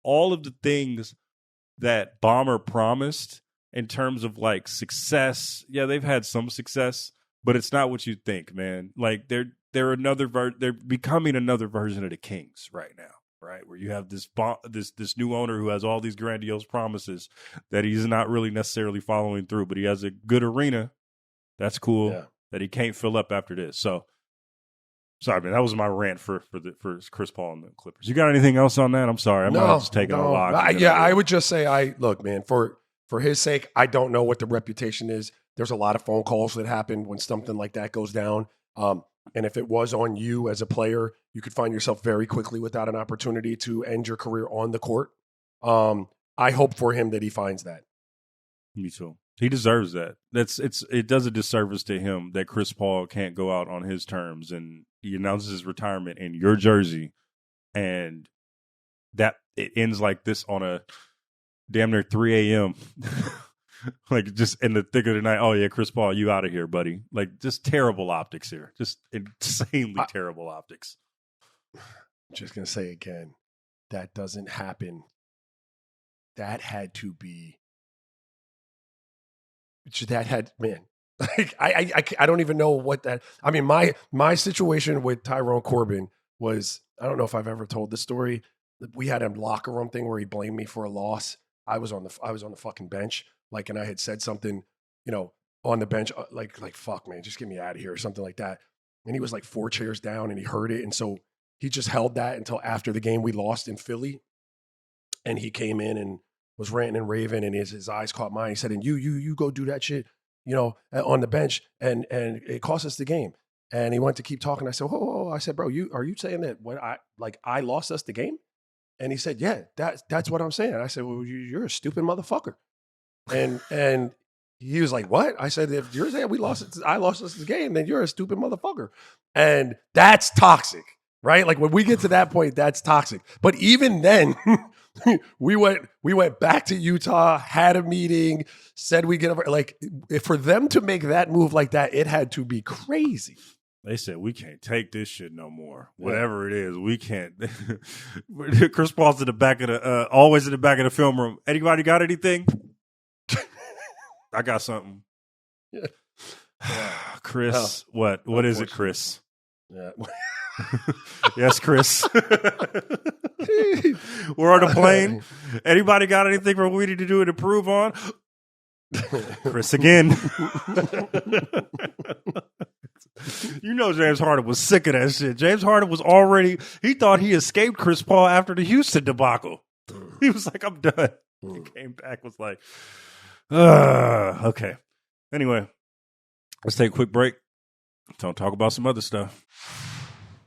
all of the things that Bomber promised in terms of like success. Yeah, they've had some success, but it's not what you think, man. Like they're becoming another version of the Kings right now, right? Where you have this new owner who has all these grandiose promises that he's not really necessarily following through, but he has a good arena. That's cool. Yeah. That he can't fill up after this. So, sorry, man. That was my rant for Chris Paul and the Clippers. You got anything else on that? I'm sorry. I'm not just taking a lock. I would just say, look, man, for his sake, I don't know what the reputation is. There's a lot of phone calls that happen when something like that goes down. And if it was on you as a player, you could find yourself very quickly without an opportunity to end your career on the court. I hope for him that he finds that. Me too. He deserves that. It does a disservice to him that Chris Paul can't go out on his terms, and he announces his retirement in your jersey, and that it ends like this on a damn near 3 a.m. Like just in the thick of the night. Oh yeah, Chris Paul, you out of here, buddy. Like just terrible optics here. Just insanely terrible optics. I'm just gonna say again, that doesn't happen. That had to be. Man. Like I don't even know what that. I mean, my situation with Tyrone Corbin was. I don't know if I've ever told this story. We had a locker room thing where he blamed me for a loss. I was on the fucking bench. Like, and I had said something, on the bench, like, fuck, man, just get me out of here or something like that. And he was like 4 chairs down and he heard it. And so he just held that until after the game we lost in Philly. And he came in and was ranting and raving and his eyes caught mine. He said, and you go do that shit, on the bench. And it cost us the game. And he went to keep talking. I said, oh, I said, bro, are you saying that when I lost us the game? And he said, yeah, that's what I'm saying. I said, well, you're a stupid motherfucker. And he was like, what? I said, if you're saying I lost us the game, then you're a stupid motherfucker. And that's toxic, right? Like when we get to that point, that's toxic. But even then, we went back to Utah, had a meeting, said we get over. Like for them to make that move like that, it had to be crazy. They said, we can't take this shit no more. Whatever it is, we can't. Chris Paul's in the back of always in the back of the film room. Anybody got anything? I got something. Yeah. Chris, what is it, Chris? Yeah. Yes, Chris. We're on a plane. Anybody got anything for we need to do and improve on? Chris again. James Harden was sick of that shit. James Harden was he thought he escaped Chris Paul after the Houston debacle. He was like, I'm done. He came back, was like, okay. Anyway, let's take a quick break. Don't talk about some other stuff.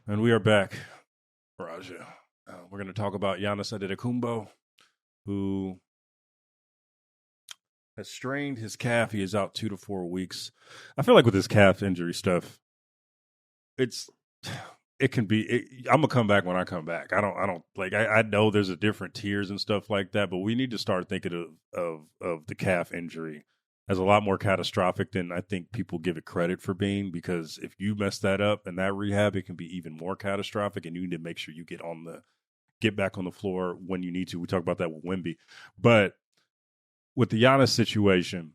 And we are back. Raja. We're going to talk about Giannis Antetokounmpo, who has strained his calf. He is out 2 to 4 weeks. I feel like with this calf injury stuff, it can be. I'm gonna come back when I come back. I don't like. I know there's a different tiers and stuff like that, but we need to start thinking of the calf injury as a lot more catastrophic than I think people give it credit for being. Because if you mess that up in that rehab, it can be even more catastrophic, and you need to make sure you get back on the floor when you need to. We talked about that with Wemby, but with the Giannis situation,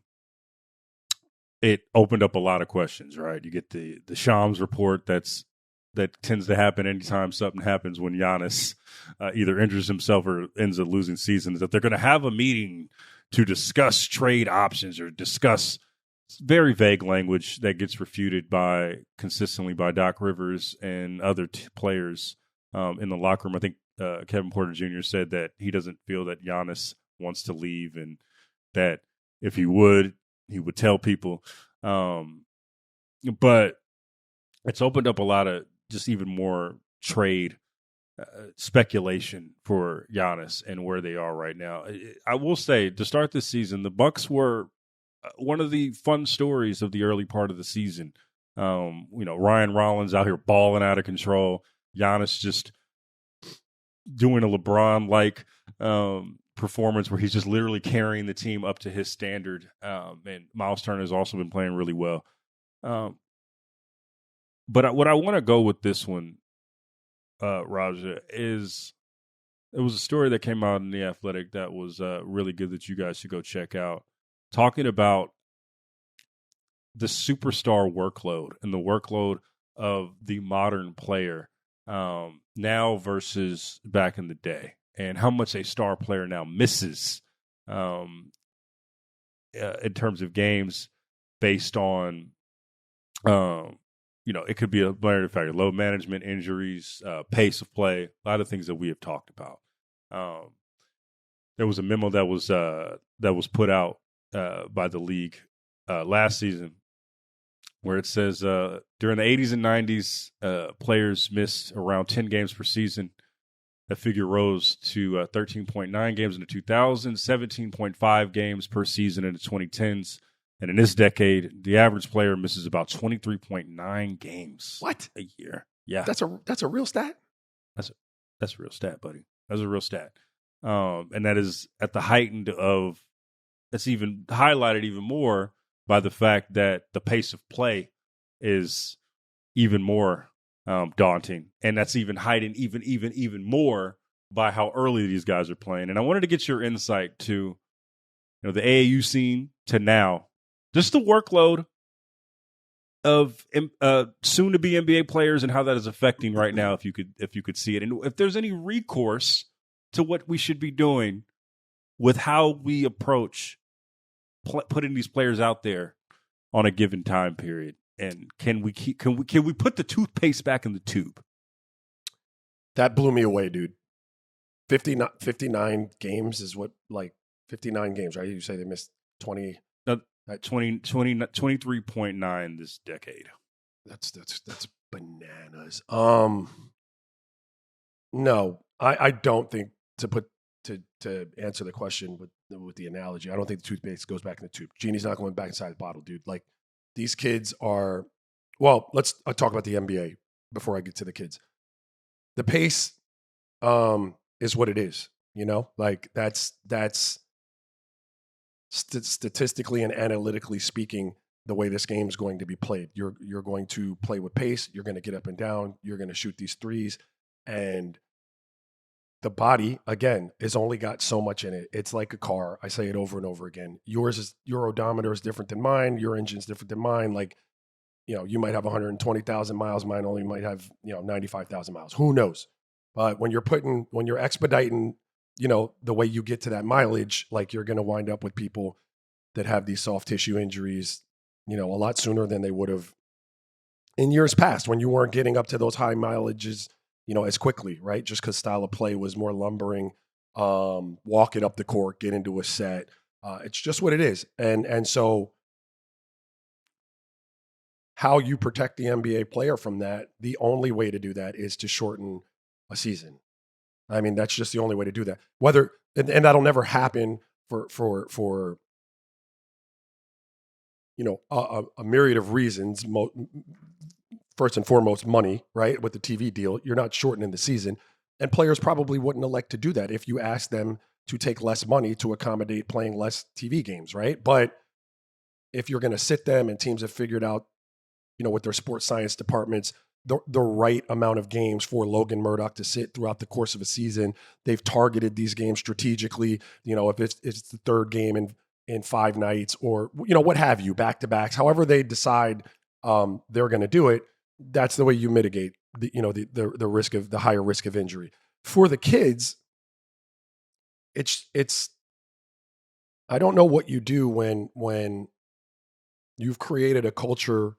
it opened up a lot of questions, right? You get the Shams report that tends to happen anytime something happens when Giannis either injures himself or ends up losing seasons, that they're going to have a meeting to discuss trade options or discuss very vague language that gets refuted consistently by Doc Rivers and other players in the locker room. I think Kevin Porter Jr. said that he doesn't feel that Giannis wants to leave and that if he would tell people. But it's opened up a lot of just even more trade speculation for Giannis and where they are right now. I will say, to start this season, the Bucks were one of the fun stories of the early part of the season. Ryan Rollins out here balling out of control. Giannis just doing a LeBron-like performance where he's just literally carrying the team up to his standard. And Miles Turner has also been playing really well. But what I want to go with this one, Raja, is it was a story that came out in The Athletic that was really good that you guys should go check out, talking about the superstar workload and the workload of the modern player. now versus back in the day, and how much a star player now misses in terms of games based on, it could be a myriad of factors: load management, injuries, pace of play, a lot of things that we have talked about. There was a memo that was put out by the league last season where it says during the 80s and 90s, players missed around 10 games per season. That figure rose to 13.9 games in the 2000s, 17.5 games per season in the 2010s. And in this decade, the average player misses about 23.9 games a year. Yeah. That's a real stat? That's a real stat, buddy. That's a real stat. And that is at the heightened of, that's even highlighted even more by the fact that the pace of play is even more daunting. And that's even heightened even more by how early these guys are playing. And I wanted to get your insight to, the AAU scene to now, just the workload of soon to be NBA players and how that is affecting right now, if you could see it. And if there's any recourse to what we should be doing with how we approach putting these players out there on a given time period. And can we put the toothpaste back in the tube? That blew me away, dude. 59 games is what, 59 games, right? You say they missed 20. No, 23.9 this decade. That's bananas. No, I don't think to answer the question with the analogy, I don't think the toothpaste goes back in the tube. Genie's not going back inside the bottle, dude. Like, these kids are, well, let's talk about the NBA before I get to the kids. The pace is what it is, like that's statistically and analytically speaking, the way this game is going to be played. You're going to play with pace. You're going to get up and down. You're going to shoot these threes, and the body, again, has only got so much in it. It's like a car. I say it over and over again. Your odometer is different than mine. Your engine's different than mine. Like, you might have 120,000 miles. Mine only might have, 95,000 miles. Who knows? But when you're expediting, the way you get to that mileage, like, you're going to wind up with people that have these soft tissue injuries, a lot sooner than they would have in years past when you weren't getting up to those high mileages, as quickly, right? Just because style of play was more lumbering, walk it up the court, get into a set. It's just what it is. And so how you protect the NBA player from that, the only way to do that is to shorten a season. I mean, that's just the only way to do that. And that'll never happen for a myriad of reasons. First and foremost, money, right? With the TV deal, you're not shortening the season. And players probably wouldn't elect to do that if you ask them to take less money to accommodate playing less TV games, right? But if you're going to sit them, and teams have figured out, with their sports science departments, the right amount of games for Logan Murdock to sit throughout the course of a season. They've targeted these games strategically, if it's the third game in 5 nights, or, what have you, back-to-backs, however they decide they're going to do it. That's the way you mitigate the risk of the higher risk of injury. For the kids, it's I don't know what you do when you've created a culture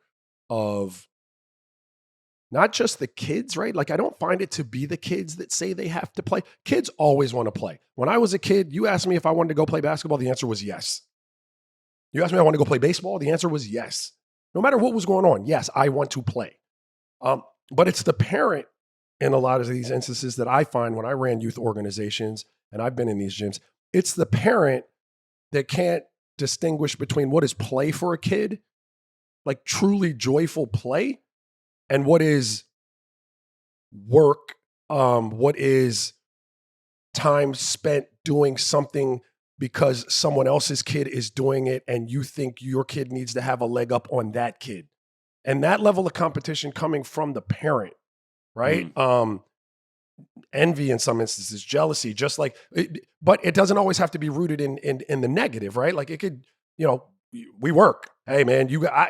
of not just the kids, right? Like, I don't find it to be the kids that say they have to play. Kids always want to play. When I was a kid, you asked me if I wanted to go play basketball, the answer was yes. You asked me if I wanted to go play baseball, the answer was yes. No matter what was going on, yes, I want to play. But it's the parent in a lot of these instances that I find when I ran youth organizations, and I've been in these gyms, it's the parent that can't distinguish between what is play for a kid, like truly joyful play, and what is work, what is time spent doing something because someone else's kid is doing it and you think your kid needs to have a leg up on that kid. And that level of competition coming from the parent, right? Envy in some instances, jealousy, just like, but it doesn't always have to be rooted in the negative, right? Like, it could, we work. Hey man,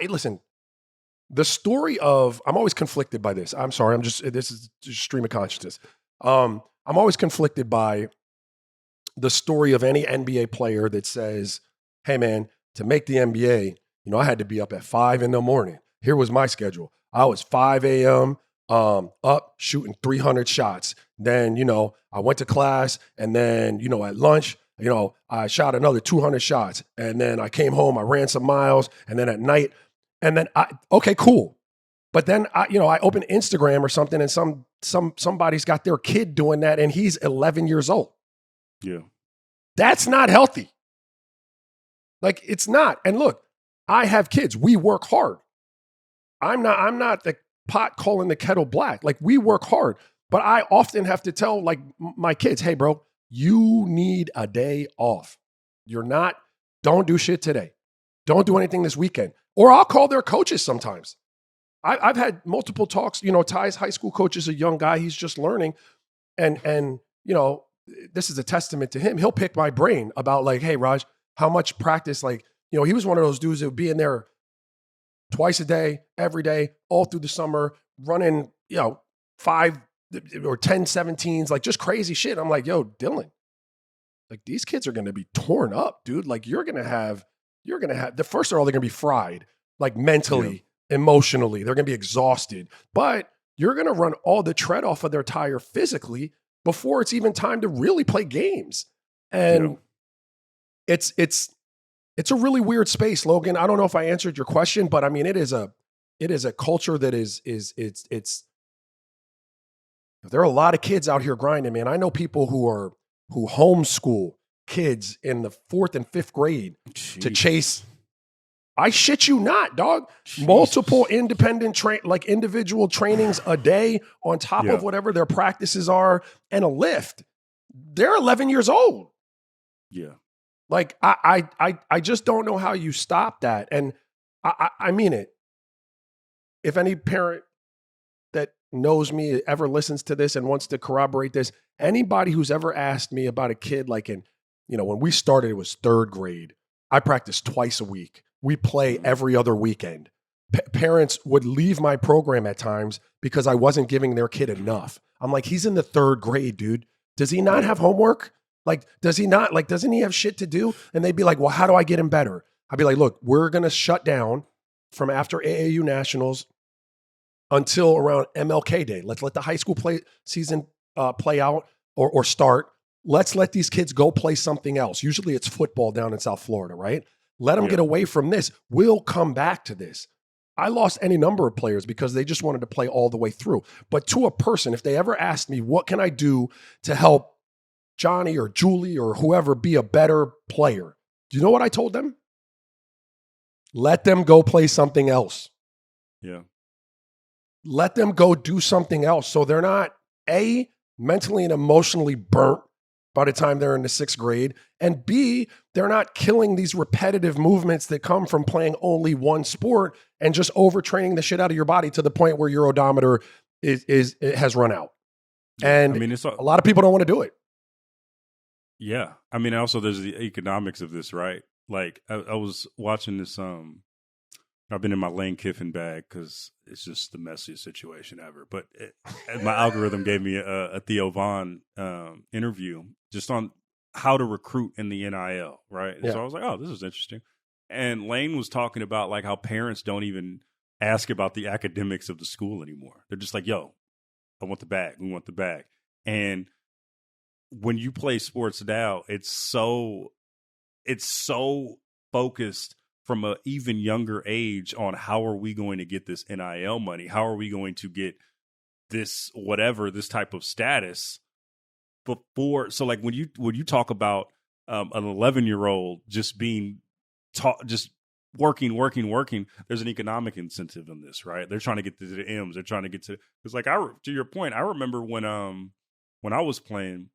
listen, the story of, I'm always conflicted by this. I'm sorry. This is just stream of consciousness. I'm always conflicted by the story of any NBA player that says, hey man, to make the NBA, I had to be up at 5 a.m. Here was my schedule. I was 5 a.m. Up shooting 300 shots. Then, I went to class, and then, at lunch, I shot another 200 shots. And then I came home, I ran some miles, and then at night, and then okay, cool. But then I open Instagram or something, and somebody's got their kid doing that, and he's 11 years old. Yeah. That's not healthy. Like, it's not. And look, I have kids. We work hard. I'm not the pot calling the kettle black. Like, we work hard. But I often have to tell, like, my kids, hey, bro, you need a day off. Don't do shit today. Don't do anything this weekend. Or I'll call their coaches sometimes. I've had multiple talks. Ty's high school coach is a young guy. He's just learning. And this is a testament to him. He'll pick my brain about, like, hey, Raj, how much practice? Like, he was one of those dudes that would be in there twice a day, every day, all through the summer, running, 5 or 10 17s, like, just crazy shit. I'm like, yo, Dylan, like, these kids are going to be torn up, dude. Like, you're going to have, the first of all, they're going to be fried, like, mentally, emotionally. They're going to be exhausted, but you're going to run all the tread off of their tire physically before it's even time to really play games. And it's a really weird space, Logan. I don't know if I answered your question, but I mean, it is a culture that it's there are a lot of kids out here grinding, man. I know people who homeschool kids in the 4th and 5th grade to chase. I shit you not, dog. Jesus. Multiple independent individual trainings a day on top of whatever their practices are, and a lift. They're 11 years old. Yeah. Like, I just don't know how you stop that. And I mean it. If any parent that knows me ever listens to this and wants to corroborate this, anybody who's ever asked me about a kid, like when we started, it was 3rd grade. I practiced twice a week. We play every other weekend. Parents would leave my program at times because I wasn't giving their kid enough. I'm like, he's in the 3rd grade, dude. Does he not have homework? Like, doesn't he have shit to do? And they'd be like, well, how do I get him better? I'd be like, look, we're going to shut down from after AAU Nationals until around MLK Day. Let's let the high school season play out or start. Let's let these kids go play something else. Usually it's football down in South Florida, right? Let them get away from this. We'll come back to this. I lost any number of players because they just wanted to play all the way through. But to a person, if they ever asked me, what can I do to help Johnny or Julie or whoever be a better player? Do you know what I told them? Let them go play something else. Yeah. Let them go do something else. So they're not, A, mentally and emotionally burnt by the time they're in the 6th grade, and B, they're not killing these repetitive movements that come from playing only one sport and just overtraining the shit out of your body to the point where your odometer has run out. And I mean, a lot of people don't want to do it. Yeah. I mean, also there's the economics of this, right? Like, I was watching this, I've been in my Lane Kiffin bag because it's just the messiest situation ever. But my algorithm gave me a Theo Vaughn interview just on how to recruit in the NIL, right? And so I was like, oh, this is interesting. And Lane was talking about like how parents don't even ask about the academics of the school anymore. They're just like, yo, I want the bag. We want the bag. And when you play sports now, it's so focused from an even younger age on how are we going to get this NIL money? How are we going to get this this type of status before? So like when you talk about an 11-year-old just being taught, just working, there's an economic incentive in this, right? They're trying to get to the M's. They're trying to get to, because like to your point, I remember when I was playing,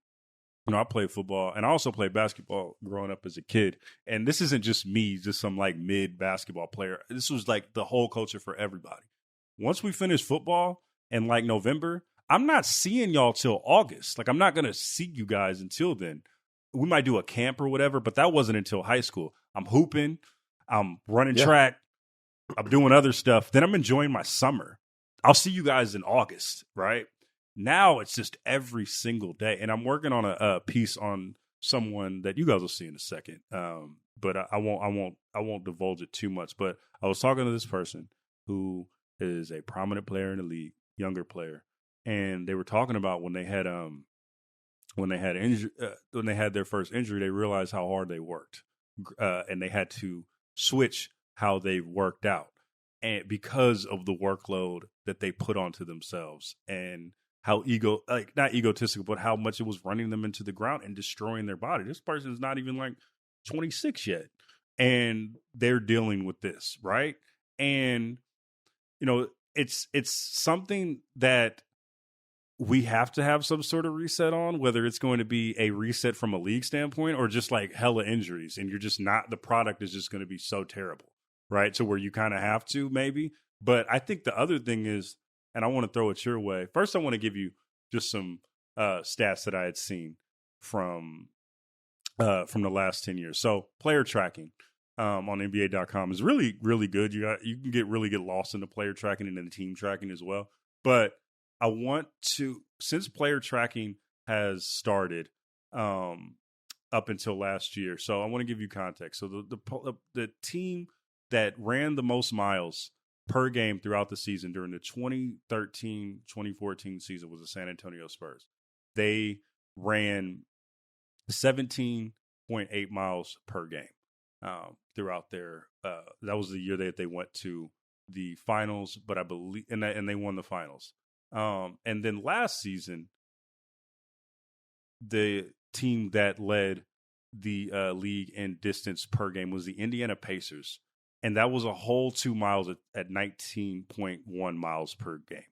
I played football and I also played basketball growing up as a kid. And this isn't just me, just some like mid basketball player. This was like the whole culture for everybody. Once we finish football in like November, I'm not seeing y'all till August. Like, I'm not going to see you guys until then. We might do a camp or whatever, but that wasn't until high school. I'm hooping, I'm running track, I'm doing other stuff. Then I'm enjoying my summer. I'll see you guys in August, right? Now it's just every single day. And I'm working on a piece on someone that you guys will see in a second. But I won't divulge it too much. But I was talking to this person who is a prominent player in the league, younger player, and they were talking about when they had their first injury, they realized how hard they worked, and they had to switch how they worked out, and because of the workload that they put onto themselves, and how not egotistical, but how much it was running them into the ground and destroying their body. This person is not even like 26 yet, and they're dealing with this, right? And it's something that we have to have some sort of reset on, whether it's going to be a reset from a league standpoint or just like hella injuries, and you're just not, the product is just going to be so terrible, right? So where you kind of have to maybe. But I think the other thing is, and I want to throw it your way. First, I want to give you just some stats that I had seen from the last 10 years. So player tracking on NBA.com is really, really good. You can really get lost in the player tracking and then the team tracking as well. But I want to, since player tracking has started up until last year, so I want to give you context. So the team that ran the most miles per game throughout the season during the 2013-2014 season was the San Antonio Spurs. They ran 17.8 miles per game throughout their that was the year that they went to the finals, but I believe and they won the finals. And then last season, the team that led the league in distance per game was the Indiana Pacers. And that was a whole 2 miles at 19.1 miles per game.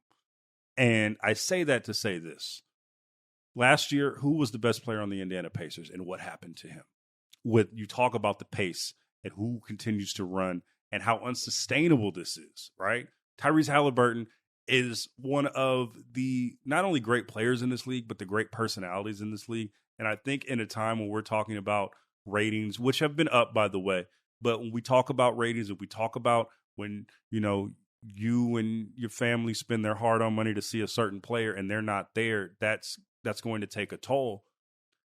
And I say that to say this. Last year, who was the best player on the Indiana Pacers and what happened to him? You talk about the pace and who continues to run and how unsustainable this is, right? Tyrese Halliburton is one of the not only great players in this league, but the great personalities in this league. And I think in a time when we're talking about ratings, which have been up, by the way, but when we talk about ratings, if we talk about when, you and your family spend their hard-earned money to see a certain player and they're not there, that's going to take a toll.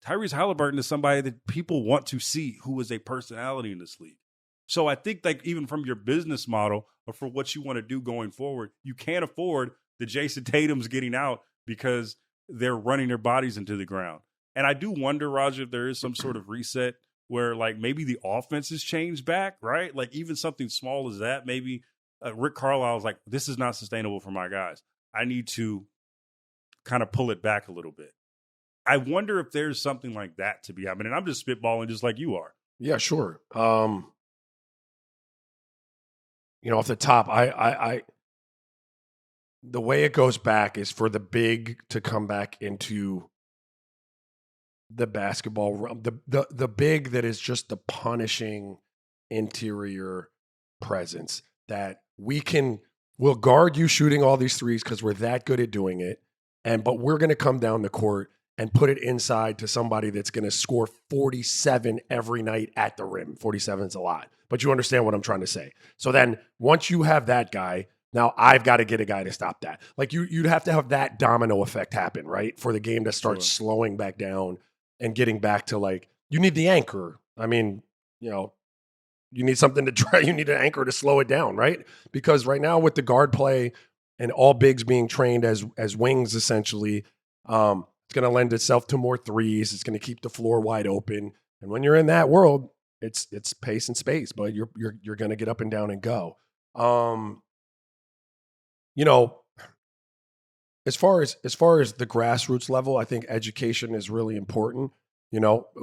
Tyrese Halliburton is somebody that people want to see who is a personality in this league. So I think like even from your business model or for what you want to do going forward, you can't afford the Jason Tatums getting out because they're running their bodies into the ground. And I do wonder, Roger, if there is some sort of reset where like maybe the offense has changed back, right? Like even something small as that, maybe Rick Carlisle's like, this is not sustainable for my guys. I need to kind of pull it back a little bit. I wonder if there's something like that to be happening. I'm just spitballing just like you are. Yeah, sure. Off the top, I the way it goes back is for the big to come back into the basketball realm, the big that is just the punishing interior presence that we'll guard you shooting all these threes because we're that good at doing it, but we're going to come down the court and put it inside to somebody that's going to score 47 every night at the rim. 47 is a lot, but you understand what I'm trying to say. So then once you have that guy, now I've got to get a guy to stop that. Like you'd have to have that domino effect happen, right? For the game to start slowing back down and getting back to like, you need the anchor. I mean, you need something to try. You need an anchor to slow it down, right? Because right now with the guard play and all bigs being trained as wings, essentially, it's going to lend itself to more threes. It's going to keep the floor wide open. And when you're in that world, it's pace and space, but you're going to get up and down and go. As far as the grassroots level, I think education is really important,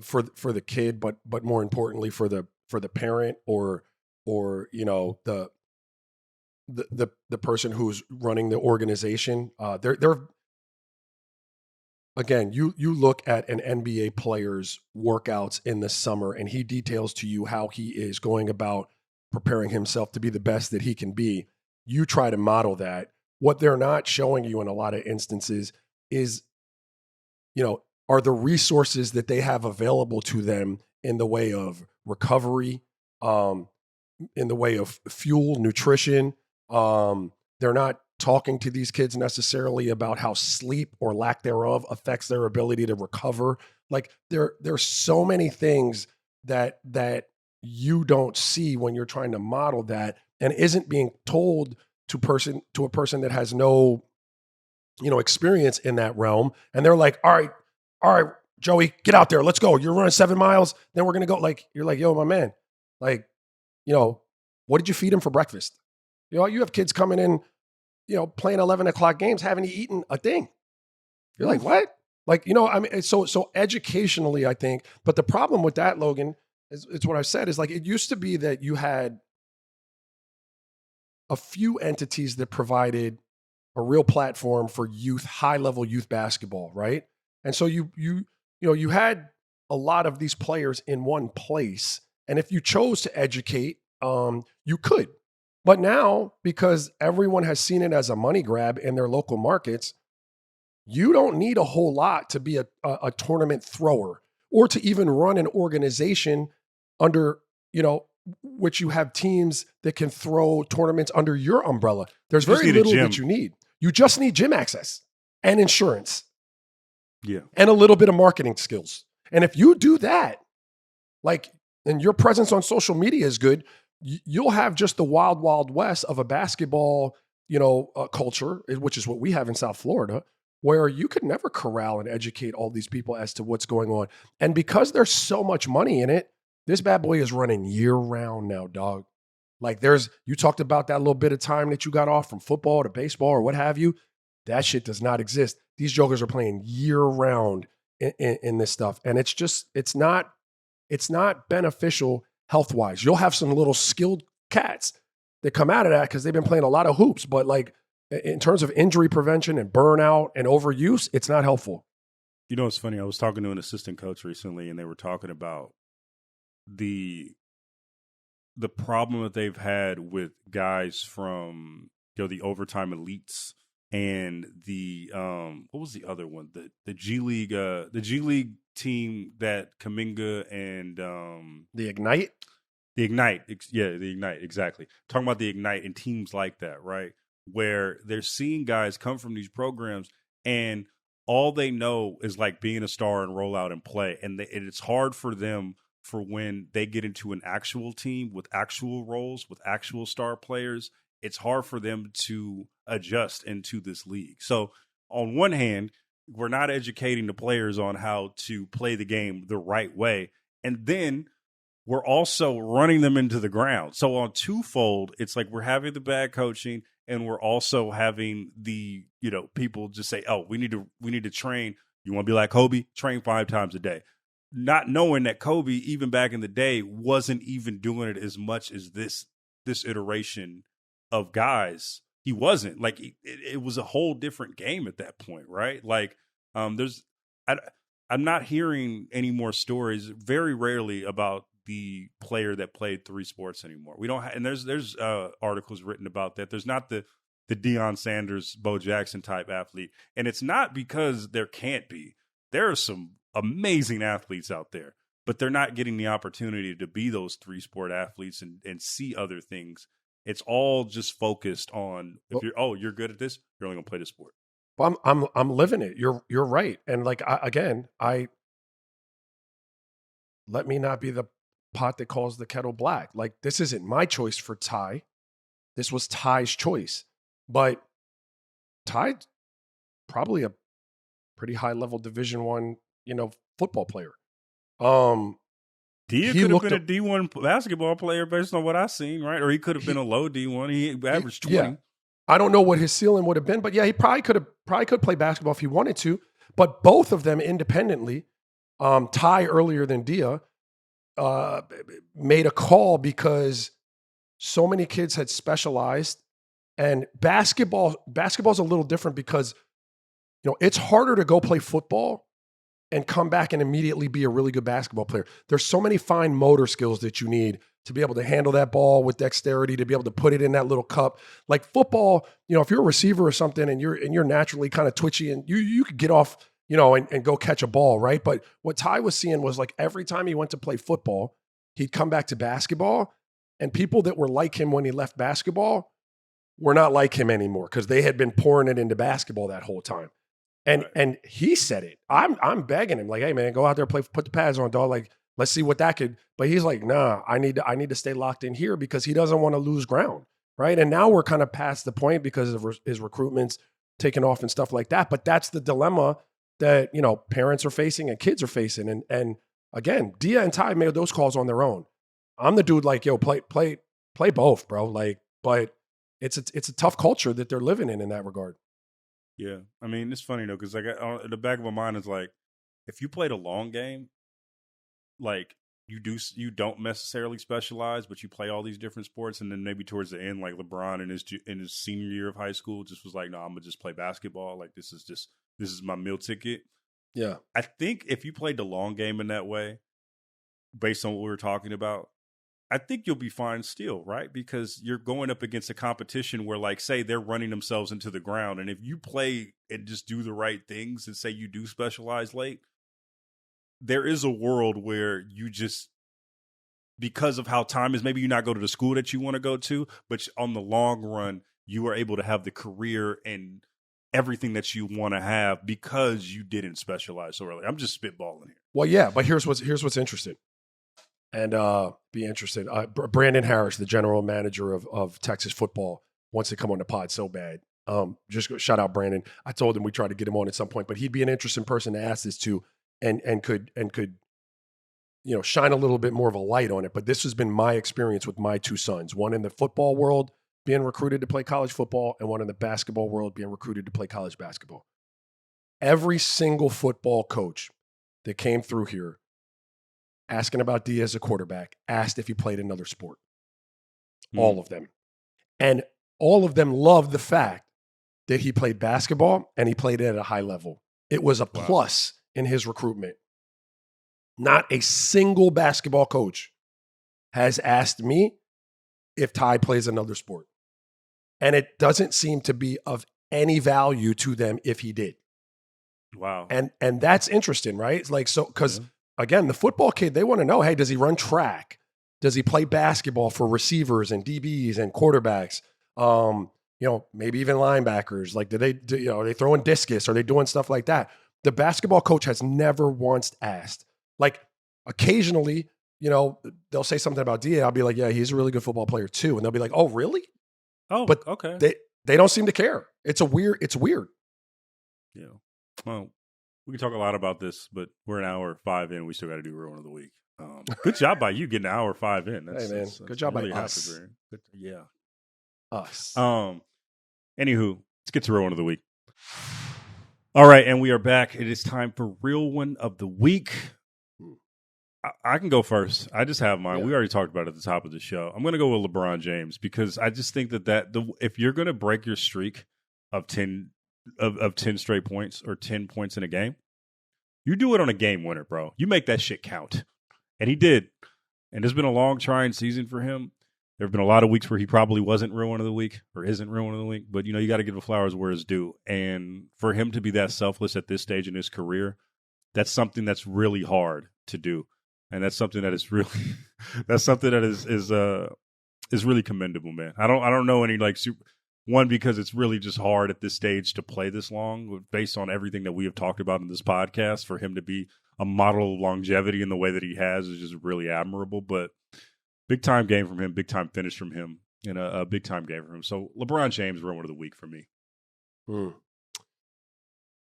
for the kid, but more importantly for the parent or the person who's running the organization. They're again, you look at an NBA player's workouts in the summer and he details to you how he is going about preparing himself to be the best that he can be. You try to model that. What they're not showing you in a lot of instances is, are the resources that they have available to them in the way of recovery, in the way of fuel, nutrition. They're not talking to these kids necessarily about how sleep or lack thereof affects their ability to recover. Like there's so many things that you don't see when you're trying to model that, and isn't being told to a person that has no, experience in that realm. And they're like, all right, Joey, get out there. Let's go. You're running 7 miles. Then we're going to go. Like, you're like, yo, my man, like, what did you feed him for breakfast? You have kids coming in, playing 11 o'clock games, haven't eaten a thing. You're like, what? Like, so educationally, I think, but the problem with that, Logan, is it's what I said, is like, it used to be that you had a few entities that provided a real platform for youth, high level youth basketball. Right. And so you had a lot of these players in one place. And if you chose to educate, you could. But now, because everyone has seen it as a money grab in their local markets, you don't need a whole lot to be a tournament thrower, or to even run an organization under, which you have teams that can throw tournaments under your umbrella. There's very little that you need. You just need gym access and insurance. Yeah. And a little bit of marketing skills. And if you do that, and your presence on social media is good, you'll have just the wild, wild west of a basketball, culture, which is what we have in South Florida, where you could never corral and educate all these people as to what's going on. And because there's so much money in it, this bad boy is running year round now, dog. Like you talked about that little bit of time that you got off from football to baseball or what have you. That shit does not exist. These jokers are playing year round in this stuff. And it's not beneficial health-wise. You'll have some little skilled cats that come out of that because they've been playing a lot of hoops. But in terms of injury prevention and burnout and overuse, it's not helpful. It's funny. I was talking to an assistant coach recently, and they were talking about the problem that they've had with guys from the overtime elites and the what was the other one, the G League team that Kuminga and the Ignite the Ignite exactly, talking about the Ignite and teams like that, right, where they're seeing guys come from these programs and all they know is like being a star and roll out and play, and it's hard for them for when they get into an actual team with actual roles, with actual star players. It's hard for them to adjust into this league. So on one hand, we're not educating the players on how to play the game the right way. And then we're also running them into the ground. So on twofold, it's like we're having the bad coaching and we're also having the, people just say, oh, we need to train. You want to be like Kobe? Train 5 times a day. Not knowing that Kobe, even back in the day, wasn't even doing it as much as this iteration of guys. He wasn't. Like, it was a whole different game at that point, right? Like, I'm not hearing any more stories, very rarely, about the player that played 3 sports anymore. We don't and there's articles written about that. There's not the Deion Sanders, Bo Jackson type athlete. And it's not because there can't be. There are some amazing athletes out there, but they're not getting the opportunity to be those 3 sport athletes and see other things. It's all just focused on you're good at this, you're only gonna play this sport. Well, I'm living it. You're right. And let me not be the pot that calls the kettle black. Like, this isn't my choice for Ty. This was Ty's choice. But Ty, probably a pretty high level Division I, football player. Dia could have been a D1 basketball player based on what I've seen, right? Or he could have been a low D1. He averaged 20. Yeah. I don't know what his ceiling would have been, but yeah, he probably could play basketball if he wanted to. But both of them independently, Ty earlier than Dia, made a call because so many kids had specialized, and basketball's a little different because it's harder to go play football and come back and immediately be a really good basketball player. There's so many fine motor skills that you need to be able to handle that ball with dexterity, to be able to put it in that little cup. Like football, if you're a receiver or something and you're naturally kind of twitchy and you could get off, and go catch a ball, right? But what Ty was seeing was like every time he went to play football, he'd come back to basketball And people that were like him when he left basketball were not like him anymore because they had been pouring it into basketball that whole time. And he said it. I'm begging him, like, hey man, go out there, put the pads on, dog. Like, let's see what that could. But he's like, nah, I need to stay locked in here because he doesn't want to lose ground, right? And now we're kind of past the point because of his recruitments taking off and stuff like that. But that's the dilemma that parents are facing and kids are facing. And again, Dia and Ty made those calls on their own. I'm the dude like, yo, play both, bro. Like, but it's a tough culture that they're living in that regard. Yeah, I mean, it's funny though, because like in the back of my mind is like, if you played a long game, like you don't necessarily specialize, but you play all these different sports, and then maybe towards the end, like LeBron in his senior year of high school, just was like, no, I'm gonna just play basketball. Like this is my meal ticket. Yeah, I think if you played the long game in that way, based on what we were talking about, I think you'll be fine still, right? Because you're going up against a competition where, like, say they're running themselves into the ground. And if you play and just do the right things and say you do specialize late, there is a world where you just, because of how time is, maybe you not go to the school that you want to go to, but on the long run, you are able to have the career and everything that you want to have because you didn't specialize so early. I'm just spitballing here. Well, yeah, but here's what's interesting. And be interested. Brandon Harris, the general manager of Texas football, wants to come on the pod so bad. Just shout out Brandon. I told him we tried to get him on at some point, but he'd be an interesting person to ask this to, and could shine a little bit more of a light on it. But this has been my experience with my two sons. One in the football world, being recruited to play college football, and one in the basketball world, being recruited to play college basketball. Every single football coach that came through here, asking about Dia as a quarterback, asked if he played another sport. All of them. And all of them loved the fact that he played basketball and he played it at a high level. It was a plus in his recruitment. Not a single basketball coach has asked me if Ty plays another sport. And it doesn't seem to be of any value to them if he did. Wow. And that's interesting, right? It's like, so, because again, the football kid, they want to know, hey, does he run track? Does he play basketball for receivers and DBs and quarterbacks? Maybe even linebackers. Like, are they throwing discus? Are they doing stuff like that? The basketball coach has never once asked. Like, occasionally, they'll say something about Dia. I'll be like, yeah, he's a really good football player too. And they'll be like, oh, really? Oh, but okay. They don't seem to care. It's weird. Yeah. Well, we can talk a lot about this, but we're an hour 5 in. We still got to do Real One of the Week. Good job by you getting an hour 5 in. Hey, man. Good job really by us. Yeah. Us. Anywho, let's get to Real One of the Week. All right, and we are back. It is time for Real One of the Week. I can go first. I just have mine. Yeah. We already talked about it at the top of the show. I'm going to go with LeBron James because I just think that if you're going to break your streak of 10 straight points or 10 points in a game, you do it on a game winner, bro. You make that shit count. And he did. And it's been a long trying season for him. There have been a lot of weeks where he probably wasn't Real One of the Week or isn't Real One of the Week, but you got to give the flowers where it's due. And for him to be that selfless at this stage in his career, that's something that's really hard to do. And that's something that is really is really commendable, man. I don't know any one, because it's really just hard at this stage to play this long based on everything that we have talked about in this podcast. For him to be a model of longevity in the way that he has is just really admirable. But big time game from him, big time finish from him, and a big time game from him. So LeBron James, Real One of the Week for me.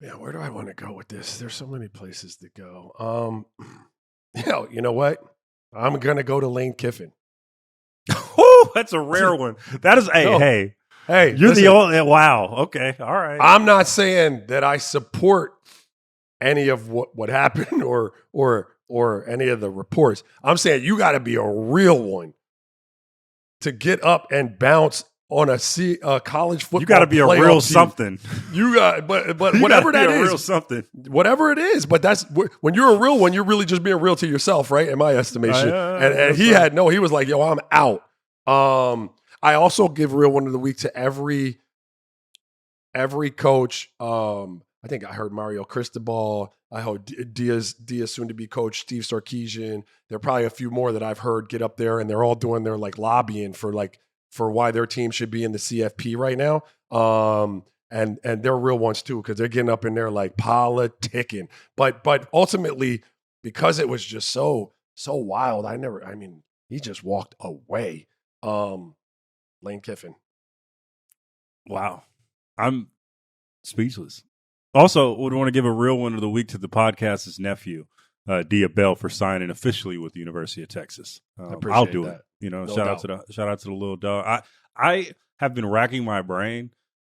Yeah, where do I want to go with this? There's so many places to go. You know what? I'm gonna go to Lane Kiffin. Oh, that's a rare one. That is hey. You're listen, the only. Wow. Okay. All right. I'm not saying that I support any of what happened or any of the reports. I'm saying you got to be a real one to get up and bounce on a college football. You got to be a real team. Something. You got, but whatever that is, real something. Whatever it is. But that's when you're a real one. You're really just being real to yourself, right? In my estimation. And he was like, yo, I'm out. I also give Real One of the Week to every coach I think I heard Mario Cristobal. I heard Diaz soon to be coach, Steve Sarkisian. There are probably a few more that I've heard get up there, and they're all doing their like lobbying for why their team should be in the CFP right now. And they're real ones too, because they're getting up in there like politicking. But ultimately, because it was just so wild, he just walked away. Lane Kiffin. Wow. I'm speechless. Also, would want to give a real one of the week to the podcast's nephew, Dia Bell, for signing officially with the University of Texas. I'll do that. it. No shout out to the little dog. I have been racking my brain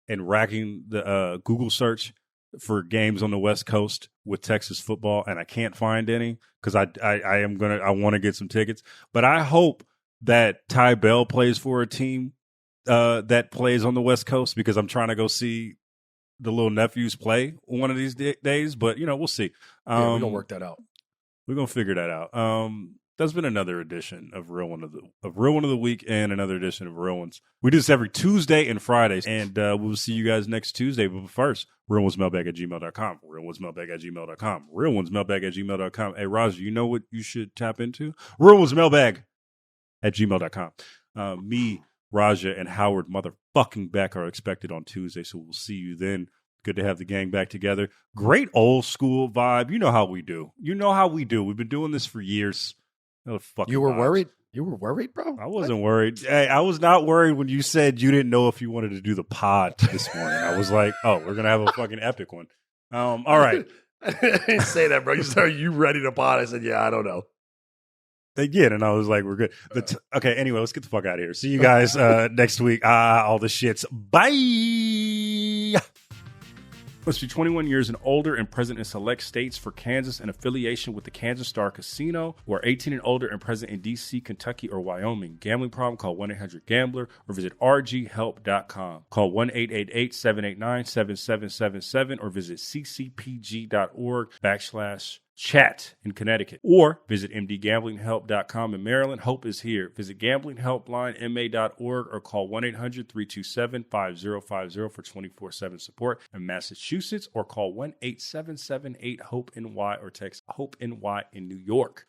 and racking the Google search for games on the West Coast with Texas football, and I can't find any because I want to get some tickets. But I hope that Ty Bell plays for a team that plays on the West Coast, because I'm trying to go see the little nephews play one of these days. But we'll see. We're gonna work that out. We're gonna figure that out. That's been another edition of Real One of the Week, and another edition of Real Ones. We do this every Tuesday and Fridays, and we'll see you guys next Tuesday. But first, realonesmailbag@gmail.com, realonesmailbag@gmail.com, realonesmailbag@gmail.com. Hey, Roger, you know what you should tap into? realonesmailbag@gmail.com. Me, Raja, and Howard motherfucking Beck are expected on Tuesday, so we'll see you then. Good to have the gang back together. Great old school vibe. You know how we do. We've been doing this for years. You were worried? You were worried, bro? I wasn't worried. Hey, I was not worried when you said you didn't know if you wanted to do the pod this morning. I was like, oh, we're going to have a fucking epic one. All right. I didn't say that, bro. You said, are you ready to pod? I said, yeah, I don't know. They did, and I was like, we're good. Okay, anyway, let's get the fuck out of here. See you guys next week. All the shits. Bye. Must be 21 years and older and present in select states for Kansas and affiliation with the Kansas Star Casino, or 18 and older and present in D.C., Kentucky, or Wyoming. Gambling problem? Call 1-800-GAMBLER or visit rghelp.com. Call 1-888-789-7777 or visit ccpg.org/chat in Connecticut, or visit mdgamblinghelp.com in Maryland. Hope is here. Visit gamblinghelplinema.org or call 1-800-327-5050 for 24/7 support in Massachusetts, or call 1-877-8-HOPE-NY or text HOPE-NY in New York.